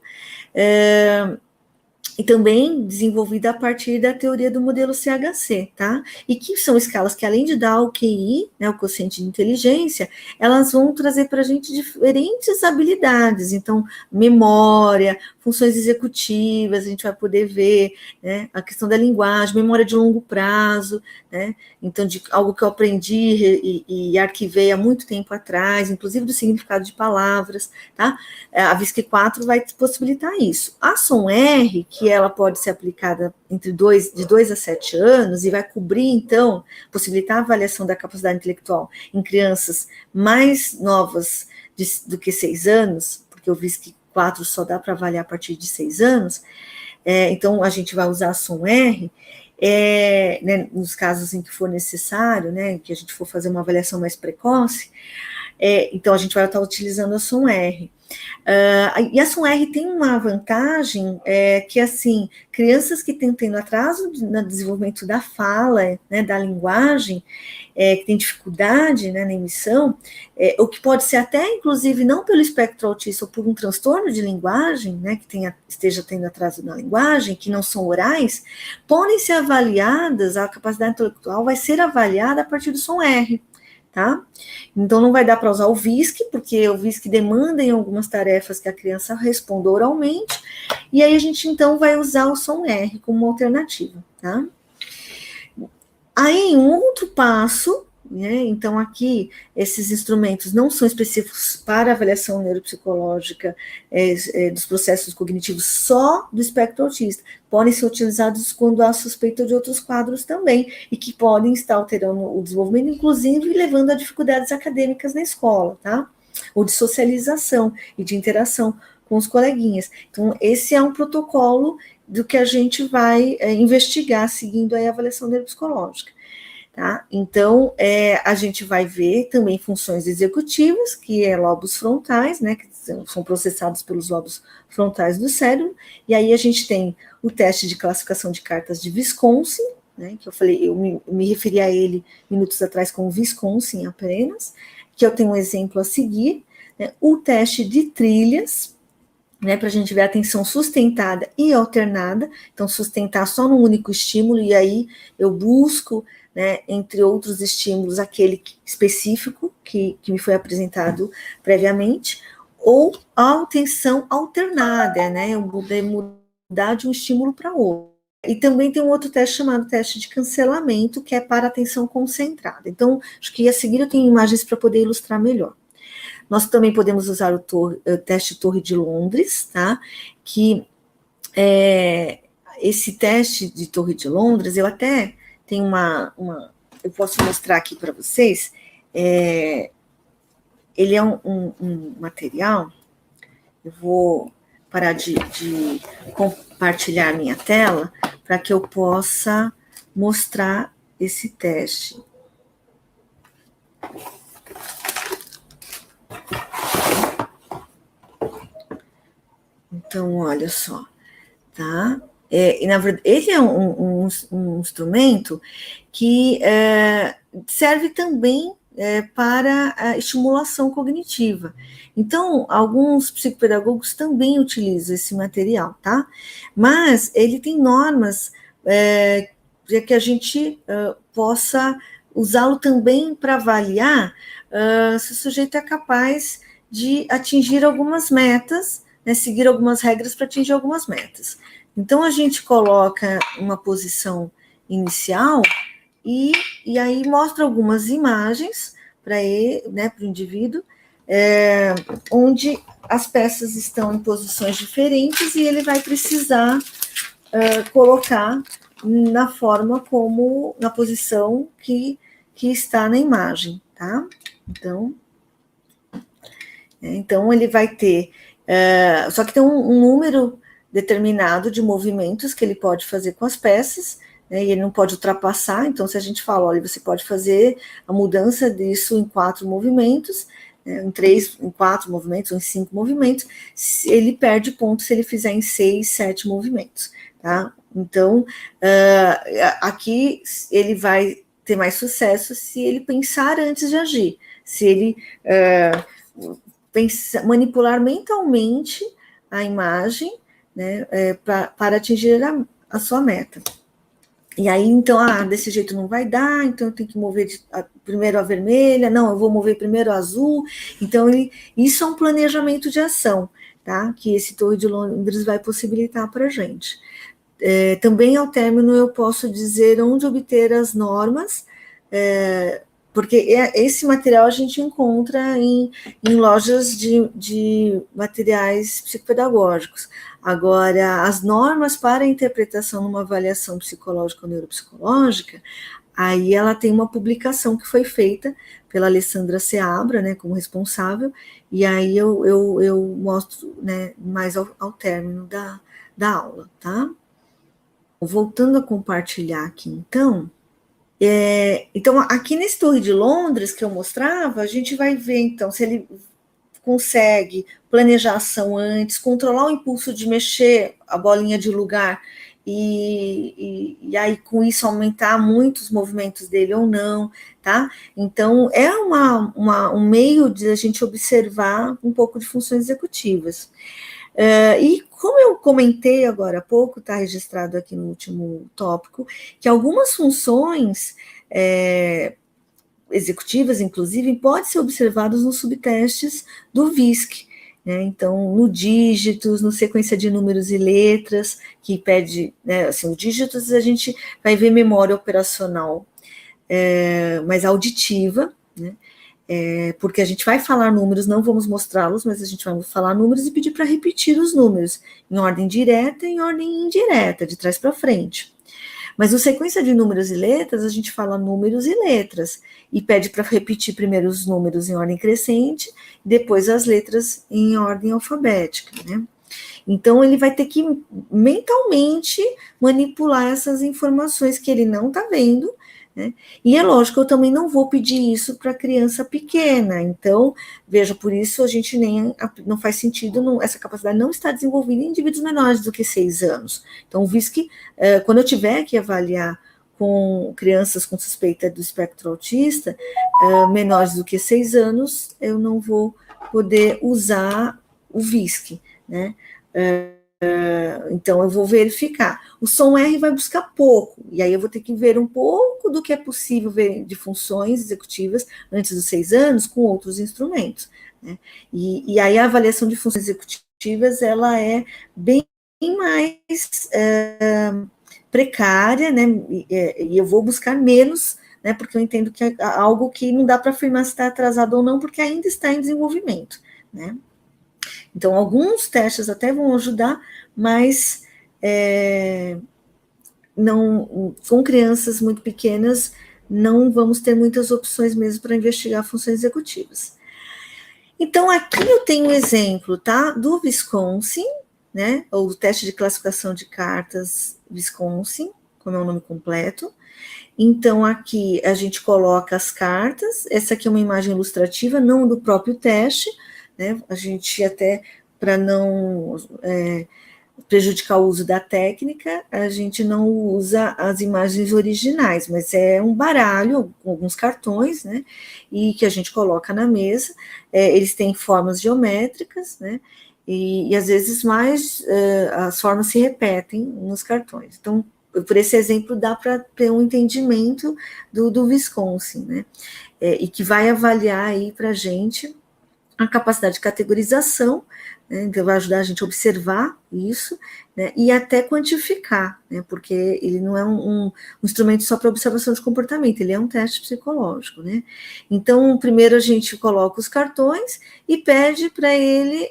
e também desenvolvida a partir da teoria do modelo CHC, tá? E que são escalas que, além de dar o QI, né, o quociente de inteligência, elas vão trazer para a gente diferentes habilidades, então, memória, funções executivas, a gente vai poder ver, né, a questão da linguagem, memória de longo prazo, né, então, de algo que eu aprendi e arquivei há muito tempo atrás, inclusive do significado de palavras, tá? A VISC-4 vai possibilitar isso. A SOM-R, que ela pode ser aplicada de 2 a 7 anos e vai cobrir, então, possibilitar a avaliação da capacidade intelectual em crianças mais novas do que 6 anos, porque o VISC-4 só dá para avaliar a partir de 6 anos, então a gente vai usar a SOM-R, né, nos casos em que for necessário, né, que a gente for fazer uma avaliação mais precoce, então a gente vai estar utilizando a SOM-R. E a SOM-R tem uma vantagem que, assim, crianças que têm tendo atraso no desenvolvimento da fala, né, da linguagem, que tem dificuldade, né, na emissão, o que pode ser até, inclusive, não pelo espectro autista ou por um transtorno de linguagem, né, que esteja tendo atraso na linguagem, que não são orais, podem ser avaliadas, a capacidade intelectual vai ser avaliada a partir do SOM-R, tá? Então, não vai dar para usar o VISC, porque o VISC demanda em algumas tarefas que a criança responda oralmente, e aí a gente, então, vai usar o SOM-R como uma alternativa, tá? Aí, um outro passo, né, então aqui, esses instrumentos não são específicos para avaliação neuropsicológica dos processos cognitivos só do espectro autista, podem ser utilizados quando há suspeita de outros quadros também, e que podem estar alterando o desenvolvimento, inclusive levando a dificuldades acadêmicas na escola, tá? Ou de socialização e de interação com os coleguinhas. Então, esse é um protocolo do que a gente vai investigar seguindo a avaliação neuropsicológica, tá? Então, a gente vai ver também funções executivas, que é lobos frontais, né, que são processados pelos lobos frontais do cérebro, e aí a gente tem o teste de classificação de cartas de Wisconsin, né, que eu falei, eu me referi a ele minutos atrás como Wisconsin apenas, que eu tenho um exemplo a seguir, né, o teste de trilhas, né, para a gente ver a atenção sustentada e alternada, então sustentar só num único estímulo, e aí eu busco, né, entre outros estímulos, aquele específico que me foi apresentado previamente, ou a atenção alternada, né, eu mudar de um estímulo para outro. E também tem um outro teste chamado teste de cancelamento, que é para atenção concentrada. Então, acho que a seguir eu tenho imagens para poder ilustrar melhor. Nós também podemos usar o teste Torre de Londres, tá? Que esse teste de Torre de Londres, eu até tenho eu posso mostrar aqui para vocês, ele é um material, eu vou parar de compartilhar a minha tela, para que eu possa mostrar esse teste. Então, olha só, tá? E na verdade, ele é um instrumento que serve também para a estimulação cognitiva. Então, alguns psicopedagogos também utilizam esse material, tá? Mas ele tem normas para que a gente possa usá-lo também para avaliar se o sujeito é capaz de atingir algumas metas, né, seguir algumas regras para atingir algumas metas. Então, a gente coloca uma posição inicial e aí mostra algumas imagens para ele, né, para o indivíduo, onde as peças estão em posições diferentes e ele vai precisar colocar na forma como, na posição que está na imagem, tá? Então ele vai ter, só que tem um número determinado de movimentos que ele pode fazer com as peças, né, e ele não pode ultrapassar. Então, se a gente fala, olha, você pode fazer a mudança disso em 4 movimentos, em 3, em 4 movimentos, ou em 5 movimentos, ele perde ponto se ele fizer em 6, 7 movimentos, tá? Então, aqui ele vai ter mais sucesso se ele pensar antes de agir, se ele manipular mentalmente a imagem, né, para atingir a sua meta. E aí, então, desse jeito não vai dar, então eu tenho que mover primeiro a vermelha, não, eu vou mover primeiro a azul. Então, isso é um planejamento de ação, tá? Que esse Torre de Londres vai possibilitar para a gente. Também, ao término, eu posso dizer onde obter as normas, porque esse material a gente encontra em lojas de materiais psicopedagógicos. Agora, as normas para a interpretação numa avaliação psicológica ou neuropsicológica, aí ela tem uma publicação que foi feita pela Alessandra Seabra, né, como responsável, e aí eu mostro, né, mais ao término da aula, tá? Voltando a compartilhar aqui, então... Então, aqui nesse Torre de Londres que eu mostrava, a gente vai ver, então, se ele consegue planejar a ação antes, controlar o impulso de mexer a bolinha de lugar e aí, com isso, aumentar muito os movimentos dele ou não, tá? Então, é um meio de a gente observar um pouco de funções executivas. E como eu comentei agora há pouco, está registrado aqui no último tópico, que algumas funções executivas, inclusive, podem ser observadas nos subtestes do VISC, né? Então, no dígitos, no sequência de números e letras, que pede, né, assim, o dígitos a gente vai ver memória operacional mais auditiva, né? Porque a gente vai falar números, não vamos mostrá-los, mas a gente vai falar números e pedir para repetir os números, em ordem direta e em ordem indireta, de trás para frente. Mas no sequência de números e letras, a gente fala números e letras, e pede para repetir primeiro os números em ordem crescente, depois as letras em ordem alfabética, né? Então, ele vai ter que mentalmente manipular essas informações que ele não está vendo, né? E é lógico, eu também não vou pedir isso para criança pequena. Então, veja, por isso a gente não faz sentido, essa capacidade não está desenvolvida em indivíduos menores do que 6 anos. Então, visto que quando eu tiver que avaliar com crianças com suspeita do espectro autista, menores do que 6 anos, eu não vou poder usar o VISC, né? Então, eu vou verificar. O som R vai buscar pouco, e aí eu vou ter que ver um pouco do que é possível ver de funções executivas antes dos 6 anos com outros instrumentos, né? E aí a avaliação de funções executivas, ela é bem mais precária, né? E eu vou buscar menos, né? Porque eu entendo que é algo que não dá para afirmar se está atrasado ou não, porque ainda está em desenvolvimento, né? Então, alguns testes até vão ajudar, mas não, com crianças muito pequenas, não vamos ter muitas opções mesmo para investigar funções executivas. Então, aqui eu tenho um exemplo, tá? Do Wisconsin, né? Ou do teste de classificação de cartas Wisconsin, como é o nome completo. Então, aqui a gente coloca as cartas. Essa aqui é uma imagem ilustrativa, não do próprio teste, né? A gente até prejudicar o uso da técnica, a gente não usa as imagens originais, mas é um baralho com alguns cartões, né, e que a gente coloca na mesa, eles têm formas geométricas, né, e às vezes as formas se repetem nos cartões. Então, por esse exemplo, dá para ter um entendimento do Wisconsin, né, e que vai avaliar aí para a gente a capacidade de categorização, né, então vai ajudar a gente a observar isso, né, e até quantificar, né, porque ele não é um instrumento só para observação de comportamento, ele é um teste psicológico, né. Então, primeiro a gente coloca os cartões e pede para ele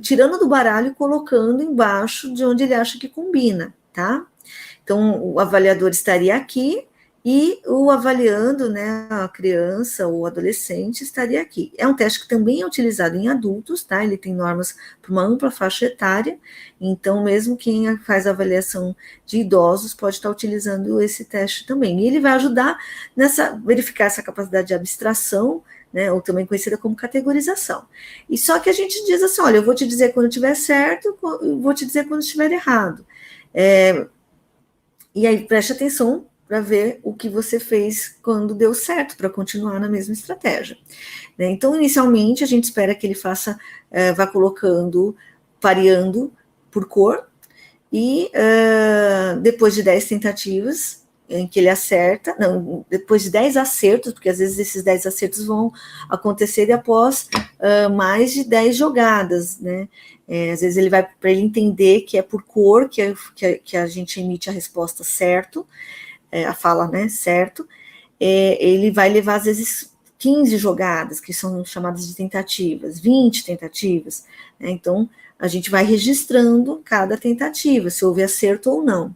tirando do baralho e colocando embaixo de onde ele acha que combina, tá? Então, o avaliador estaria aqui, e o avaliando, né, a criança ou adolescente estaria aqui. É um teste que também é utilizado em adultos, tá? Ele tem normas para uma ampla faixa etária, então mesmo quem faz a avaliação de idosos pode estar utilizando esse teste também. E ele vai ajudar verificar essa capacidade de abstração, né, ou também conhecida como categorização. E só que a gente diz assim, olha, eu vou te dizer quando estiver certo, eu vou te dizer quando estiver errado. E aí preste atenção para ver o que você fez quando deu certo, para continuar na mesma estratégia, né? Então, inicialmente, a gente espera que ele vá colocando, variando por cor, e depois de 10 tentativas, em que ele acerta, não, depois de 10 acertos, porque às vezes esses 10 acertos vão acontecer após mais de 10 jogadas, né? Às vezes ele vai, para ele entender que é por cor que a gente emite a resposta certo, a fala, né, certo, ele vai levar, às vezes, 15 jogadas, que são chamadas de tentativas, 20 tentativas, né, então a gente vai registrando cada tentativa, se houve acerto ou não.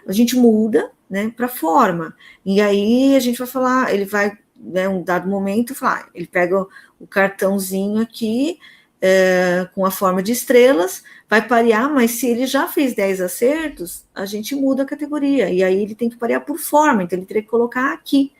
A gente muda, né, para forma, e aí a gente vai falar, ele vai, né, um dado momento, falar, ele pega o cartãozinho aqui, com a forma de estrelas, vai parear, mas se ele já fez 10 acertos, a gente muda a categoria, e aí ele tem que parear por forma, então ele teria que colocar aqui,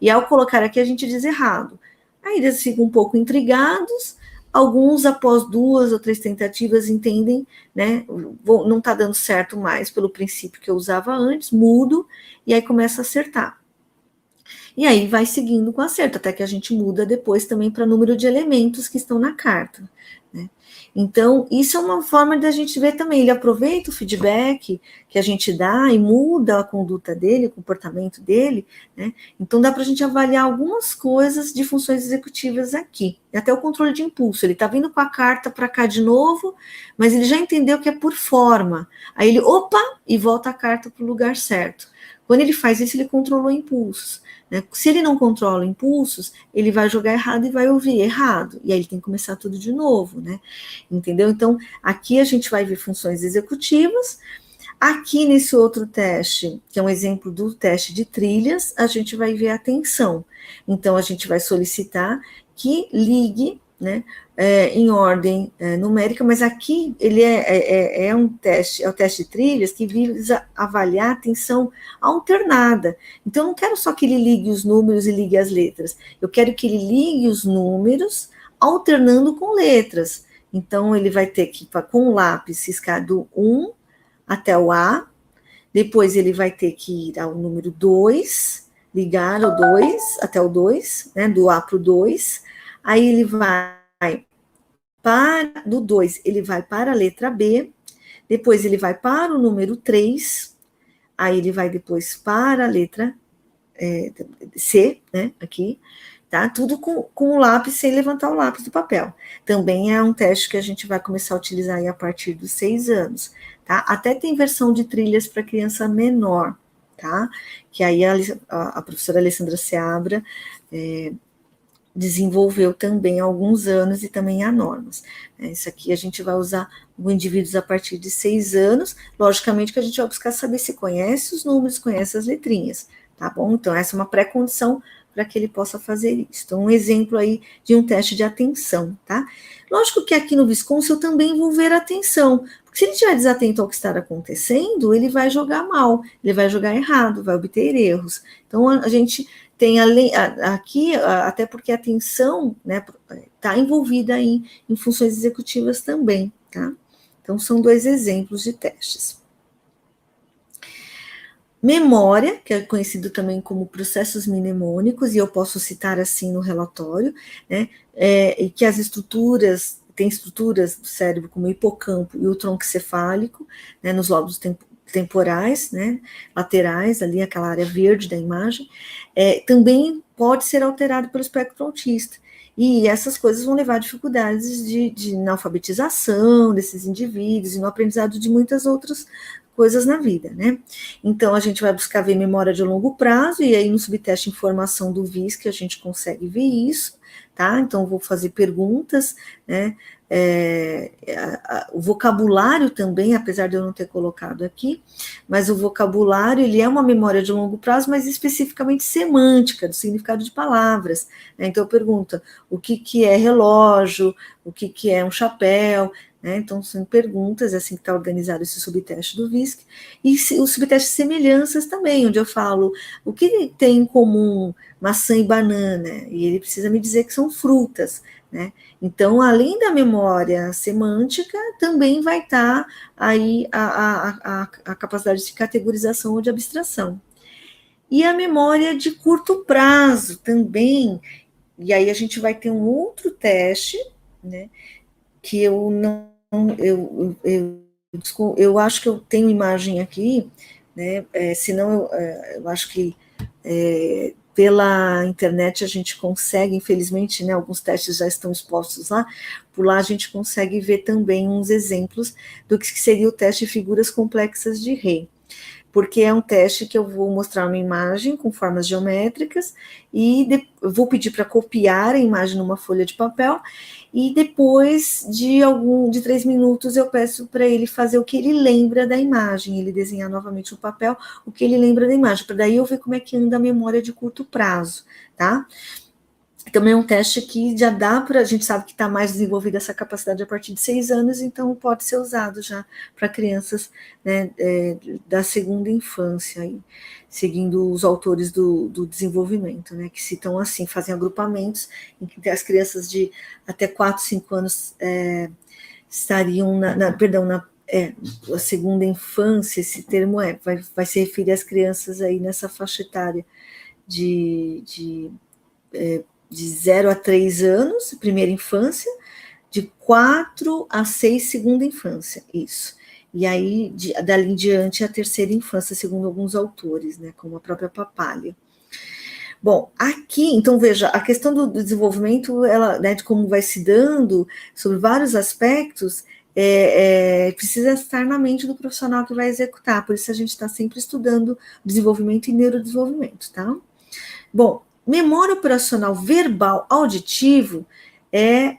e ao colocar aqui a gente diz errado. Aí eles ficam um pouco intrigados, alguns após 2 ou 3 tentativas entendem, né, não está dando certo mais pelo princípio que eu usava antes, mudo, e aí começa a acertar. E aí vai seguindo com acerto, até que a gente muda depois também para número de elementos que estão na carta, né? Então, isso é uma forma da gente ver também, ele aproveita o feedback que a gente dá e muda a conduta dele, o comportamento dele, né? Então, dá para a gente avaliar algumas coisas de funções executivas aqui, até o controle de impulso, ele está vindo com a carta para cá de novo, mas ele já entendeu que é por forma, aí ele, e volta a carta para o lugar certo. Quando ele faz isso, ele controlou impulsos. Se ele não controla impulsos, ele vai jogar errado e vai ouvir errado, e aí ele tem que começar tudo de novo, né? Entendeu? Então, aqui a gente vai ver funções executivas. Aqui nesse outro teste, que é um exemplo do teste de trilhas, a gente vai ver a atenção. Então, a gente vai solicitar que ligue, né, em ordem numérica, mas aqui ele é um teste, é o teste de trilhas que visa avaliar a atenção alternada. Então, eu não quero só que ele ligue os números e ligue as letras, eu quero que ele ligue os números alternando com letras. Então, ele vai ter que, com o lápis, riscar do 1 até o A, depois ele vai ter que ir ao número 2, ligar o 2, até o 2, né, do A para o 2, aí ele vai do 2, ele vai para a letra B, depois ele vai para o número 3, aí ele vai depois para a letra C, né, aqui, tá? Tudo com o lápis, sem levantar o lápis do papel. Também é um teste que a gente vai começar a utilizar aí a partir dos 6 anos, tá? Até tem versão de trilhas para criança menor, tá? Que aí a professora Alessandra Seabra desenvolveu também há alguns anos e também há normas. Isso aqui a gente vai usar com indivíduos a partir de 6 anos, logicamente que a gente vai buscar saber se conhece os números, conhece as letrinhas, tá bom? Então, essa é uma pré-condição para que ele possa fazer isso. Então, um exemplo aí de um teste de atenção, tá? Lógico que aqui no Wisconsin eu também vou ver a atenção, porque se ele estiver desatento ao que está acontecendo, ele vai jogar mal, ele vai jogar errado, vai obter erros. Então, a gente tem aqui, até porque a atenção, né, está envolvida em funções executivas também, tá? Então, são 2 exemplos de testes. Memória, que é conhecido também como processos mnemônicos, e eu posso citar assim no relatório, né, e que as estruturas, tem estruturas do cérebro como o hipocampo e o tronco cefálico, né, nos lóbulos temporais, né, laterais, ali aquela área verde da imagem, também pode ser alterado pelo espectro autista. E essas coisas vão levar a dificuldades na alfabetização desses indivíduos e no aprendizado de muitas outras coisas na vida, né? Então, a gente vai buscar ver memória de longo prazo, e aí no subteste informação do VISC a gente consegue ver isso, tá? Então, vou fazer perguntas, né? O vocabulário também, apesar de eu não ter colocado aqui, mas o vocabulário, ele é uma memória de longo prazo, mas especificamente semântica, do significado de palavras, né? Então, eu pergunto, o que é relógio, o que é um chapéu, né? Então, são perguntas, assim que está organizado esse subteste do VISC, e o subteste de semelhanças também, onde eu falo o que tem em comum maçã e banana, e ele precisa me dizer que são frutas, né? Então, além da memória semântica, também vai estar aí a capacidade de categorização ou de abstração. E a memória de curto prazo também, e aí a gente vai ter um outro teste, né, que eu não, eu acho que eu tenho imagem aqui, né, senão eu acho que pela internet a gente consegue, infelizmente, né, alguns testes já estão expostos lá, por lá a gente consegue ver também uns exemplos do que seria o teste de figuras complexas de Rey, porque é um teste que eu vou mostrar uma imagem com formas geométricas e vou pedir para copiar a imagem numa folha de papel, e depois de 3 minutos eu peço para ele fazer o que ele lembra da imagem, ele desenhar novamente no papel o que ele lembra da imagem, para daí eu ver como é que anda a memória de curto prazo, tá? Também é um teste que já dá para, a gente sabe que está mais desenvolvida essa capacidade a partir de 6 anos, então pode ser usado já para crianças, né, da segunda infância, aí, seguindo os autores do desenvolvimento, né, que citam assim, fazem agrupamentos em que as crianças de até 4, 5 anos estariam a segunda infância, esse termo vai se referir às crianças aí nessa faixa etária de 0 a 3 anos, primeira infância, de 4 a 6, segunda infância, isso. E aí, dali em diante, a terceira infância, segundo alguns autores, né, como a própria Papalha. Bom, aqui, então, veja, a questão do desenvolvimento, ela, né, de como vai se dando, sobre vários aspectos, precisa estar na mente do profissional que vai executar, por isso a gente está sempre estudando desenvolvimento e neurodesenvolvimento, tá? Bom, memória operacional verbal auditivo é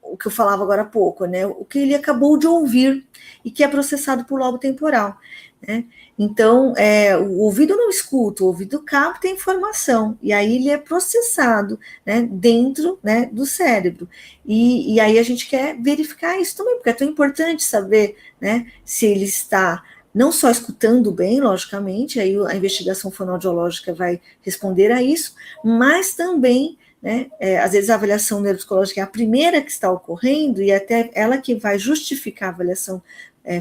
o que eu falava agora há pouco, né? O que ele acabou de ouvir e que é processado por lobo temporal, né? Então, o ouvido não escuta, o ouvido capta a informação, e aí ele é processado, né, dentro, né, do cérebro. E aí a gente quer verificar isso também, porque é tão importante saber, né, se ele está não só escutando bem, logicamente, aí a investigação fonoaudiológica vai responder a isso, mas também, né, às vezes a avaliação neuropsicológica é a primeira que está ocorrendo, e até ela que vai justificar a avaliação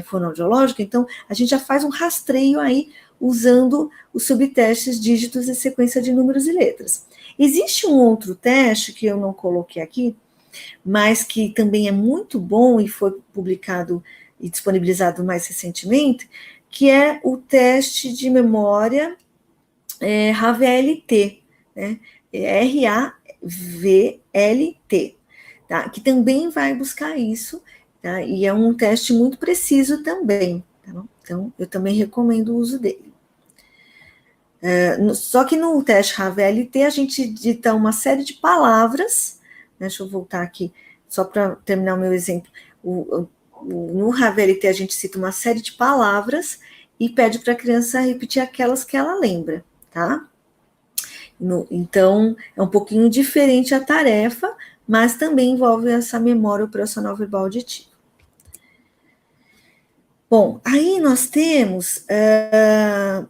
fonoaudiológica, então a gente já faz um rastreio aí, usando os subtestes dígitos e sequência de números e letras. Existe um outro teste, que eu não coloquei aqui, mas que também é muito bom e foi publicado e disponibilizado mais recentemente, que é o teste de memória RAVLT, né? RAVLT, tá? Que também vai buscar isso, tá? E é um teste muito preciso também, tá? Então, eu também recomendo o uso dele. Só que no teste RAVLT a gente dita uma série de palavras, né? Deixa eu voltar aqui, só para terminar o meu exemplo. No RAVLT a gente cita uma série de palavras e pede para a criança repetir aquelas que ela lembra, tá? Então, é um pouquinho diferente a tarefa, mas também envolve essa memória operacional verbal auditiva. Bom, aí nós temos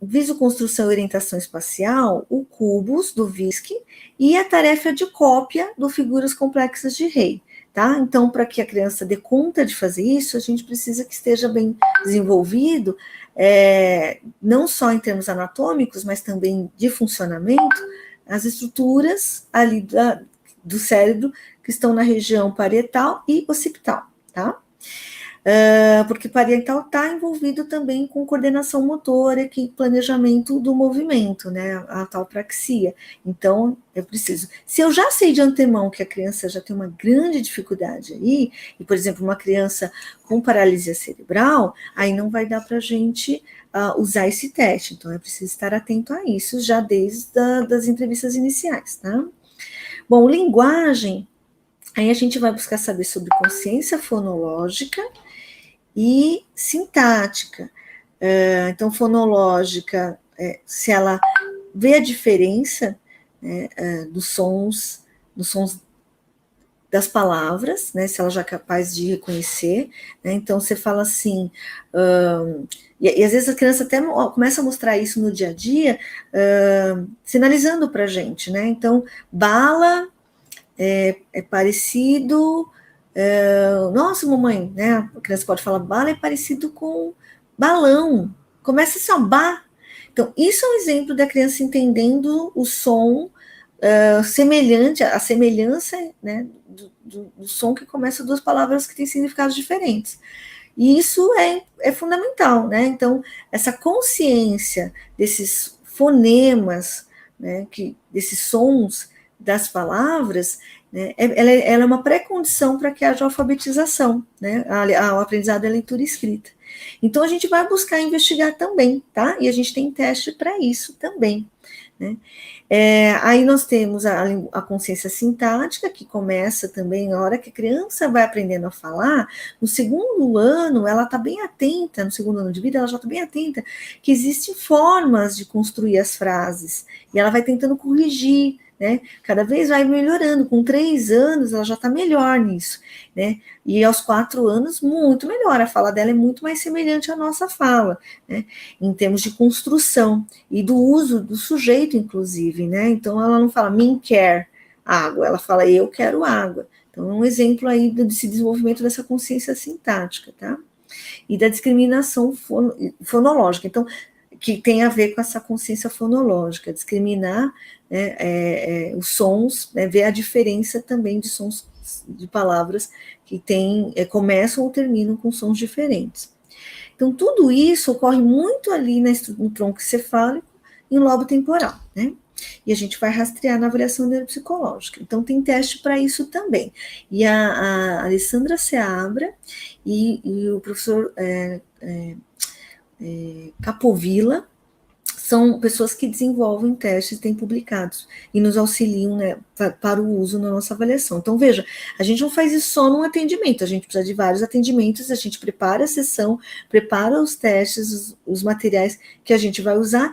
visoconstrução e orientação espacial, o Cubos, do VISC, e a tarefa de cópia do Figuras Complexas de Rei, tá? Então, para que a criança dê conta de fazer isso, a gente precisa que esteja bem desenvolvido, não só em termos anatômicos, mas também de funcionamento, as estruturas ali do cérebro que estão na região parietal e occipital, tá? Porque parietal está envolvido também com coordenação motora e planejamento do movimento, né, a tal praxia. Então, eu preciso. Se eu já sei de antemão que a criança já tem uma grande dificuldade aí, e, por exemplo, uma criança com paralisia cerebral, aí não vai dar para a gente usar esse teste. Então, é preciso estar atento a isso já desde das entrevistas iniciais, tá? Bom, linguagem, aí a gente vai buscar saber sobre consciência fonológica e sintática. Então, fonológica, se ela vê a diferença, né, dos sons das palavras, né, se ela já é capaz de reconhecer, né, então você fala assim, e às vezes a criança até começa a mostrar isso no dia a dia, sinalizando para a gente, né, então, bala é parecido, nossa, mamãe, né, a criança pode falar, bala é parecido com balão, começa assim, ó, ba. Então, isso é um exemplo da criança entendendo o som semelhante, a semelhança, né, do som que começa duas palavras que têm significados diferentes. E isso é fundamental, né? Então, essa consciência desses fonemas, né, desses sons das palavras, né, ela é uma pré-condição para que haja alfabetização, né, o aprendizado da leitura e escrita. Então, a gente vai buscar investigar também, tá? E a gente tem teste para isso também, né? Aí nós temos a consciência sintática, que começa também na hora que a criança vai aprendendo a falar, no segundo ano, ela está bem atenta, no segundo ano de vida, ela já está bem atenta, que existem formas de construir as frases, e ela vai tentando corrigir, né? Cada vez vai melhorando, com 3 anos ela já está melhor nisso, né? E aos 4 anos, muito melhor, a fala dela é muito mais semelhante à nossa fala, né? Em termos de construção e do uso do sujeito, inclusive, né? Então ela não fala me quer água, ela fala eu quero água. Então é um exemplo aí desse desenvolvimento dessa consciência sintática, tá? E da discriminação fonológica. Então, que tem a ver com essa consciência fonológica, discriminar, né, os sons, né, ver a diferença também de sons de palavras que começam ou terminam com sons diferentes. Então, tudo isso ocorre muito ali no tronco encefálico e no lobo temporal, né? E a gente vai rastrear na avaliação neuropsicológica. Então, tem teste para isso também. E a Alessandra Seabra e o professor Capovilla são pessoas que desenvolvem testes, têm publicados e nos auxiliam, né, para o uso na nossa avaliação. Então, veja, a gente não faz isso só num atendimento, a gente precisa de vários atendimentos, a gente prepara a sessão, prepara os testes, os materiais que a gente vai usar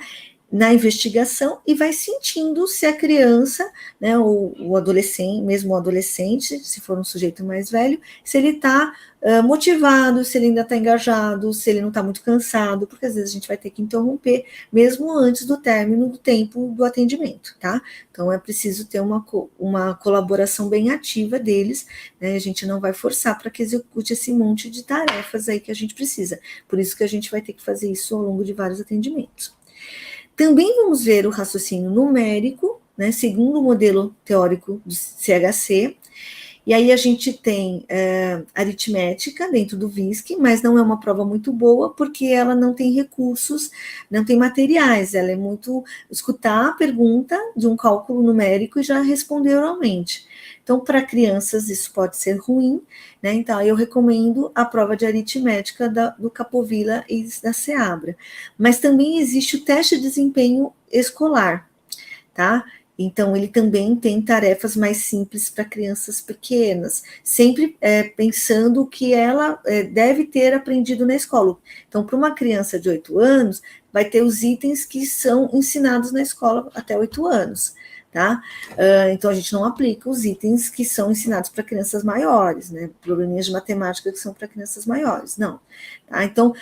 na investigação e vai sentindo se a criança, né, ou o adolescente, mesmo o adolescente, se for um sujeito mais velho, se ele está motivado, se ele ainda está engajado, se ele não está muito cansado, porque às vezes a gente vai ter que interromper mesmo antes do término do tempo do atendimento, tá? Então é preciso ter uma colaboração bem ativa deles, né? A gente não vai forçar para que execute esse monte de tarefas aí que a gente precisa. Por isso que a gente vai ter que fazer isso ao longo de vários atendimentos. Também vamos ver o raciocínio numérico, né, segundo o modelo teórico do CHC, e aí a gente tem aritmética dentro do VISC, mas não é uma prova muito boa, porque ela não tem recursos, não tem materiais, ela é muito escutar a pergunta de um cálculo numérico e já responder oralmente. Então, para crianças, isso pode ser ruim, né? Então, eu recomendo a prova de aritmética do Capovilla e da Seabra. Mas também existe o teste de desempenho escolar, tá? Então, ele também tem tarefas mais simples para crianças pequenas, sempre pensando que ela deve ter aprendido na escola. Então, para uma criança de 8 anos, vai ter os itens que são ensinados na escola até 8 anos. tá? Então, a gente não aplica os itens que são ensinados para crianças maiores, né? Probleminhas de matemática que são para crianças maiores, não. Tá? Então,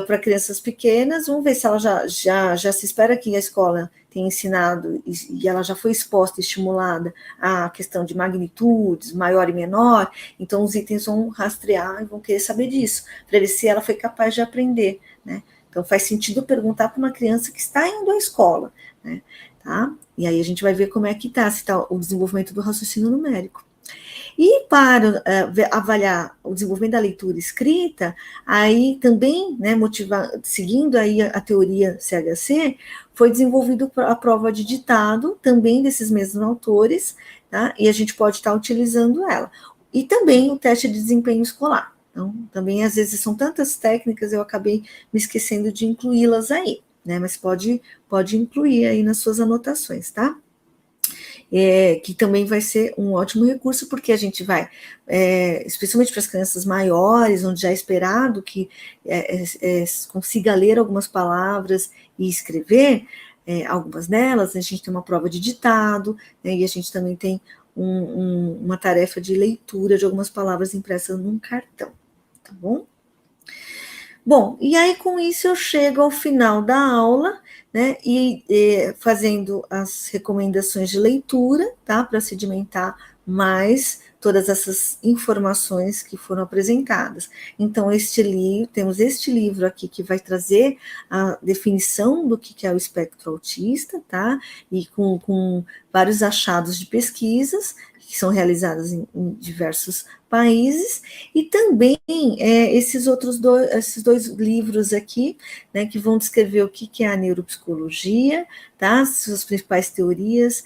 para crianças pequenas, vamos ver se ela já se espera que a escola tenha ensinado e ela já foi exposta, estimulada a questão de magnitudes, maior e menor, então os itens vão rastrear e vão querer saber disso, para ver se ela foi capaz de aprender, né? Então faz sentido perguntar para uma criança que está indo à escola, né? Tá? E aí a gente vai ver como é que está, se está o desenvolvimento do raciocínio numérico. E para avaliar o desenvolvimento da leitura escrita, aí também, né, seguindo aí a teoria CHC, foi desenvolvido a prova de ditado, também desses mesmos autores, tá? E a gente pode estar utilizando ela. E também o teste de desempenho escolar. Então, também, às vezes, são tantas técnicas, eu acabei me esquecendo de incluí-las aí, né? Mas pode incluir aí nas suas anotações, tá? Que também vai ser um ótimo recurso, porque a gente vai, especialmente para as crianças maiores, onde já é esperado que consiga ler algumas palavras e escrever algumas delas, a gente tem uma prova de ditado, né, e a gente também tem uma tarefa de leitura de algumas palavras impressas num cartão, tá bom? Bom, e aí com isso eu chego ao final da aula, né, e fazendo as recomendações de leitura, tá, para sedimentar mais todas essas informações que foram apresentadas. Então, temos este livro aqui que vai trazer a definição do que é o espectro autista, tá, e com vários achados de pesquisas que são realizadas em diversos países, e também esses dois livros aqui, né, que vão descrever o que é a neuropsicologia, tá, suas principais teorias,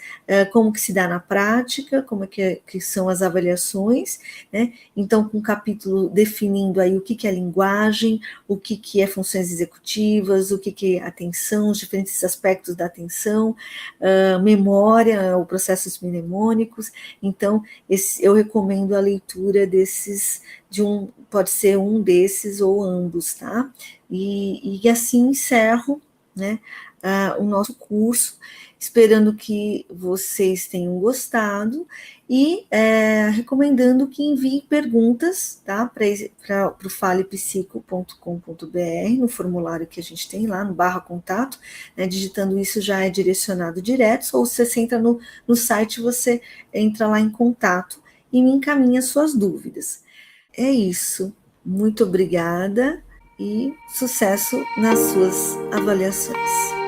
como que se dá na prática, como é que são as avaliações, né, então com um capítulo definindo aí o que é linguagem, o que é funções executivas, o que é atenção, os diferentes aspectos da atenção, memória, os processos mnemônicos. Então, eu recomendo a leitura desses, pode ser um desses ou ambos, tá? E assim encerro, né, o nosso curso, esperando que vocês tenham gostado e recomendando que enviem perguntas, tá, para o falepsico.com.br, no formulário que a gente tem lá, no /contato, né, digitando isso já é direcionado direto, ou se você entra no site, você entra lá em contato e me encaminha suas dúvidas. É isso. Muito obrigada e sucesso nas suas avaliações.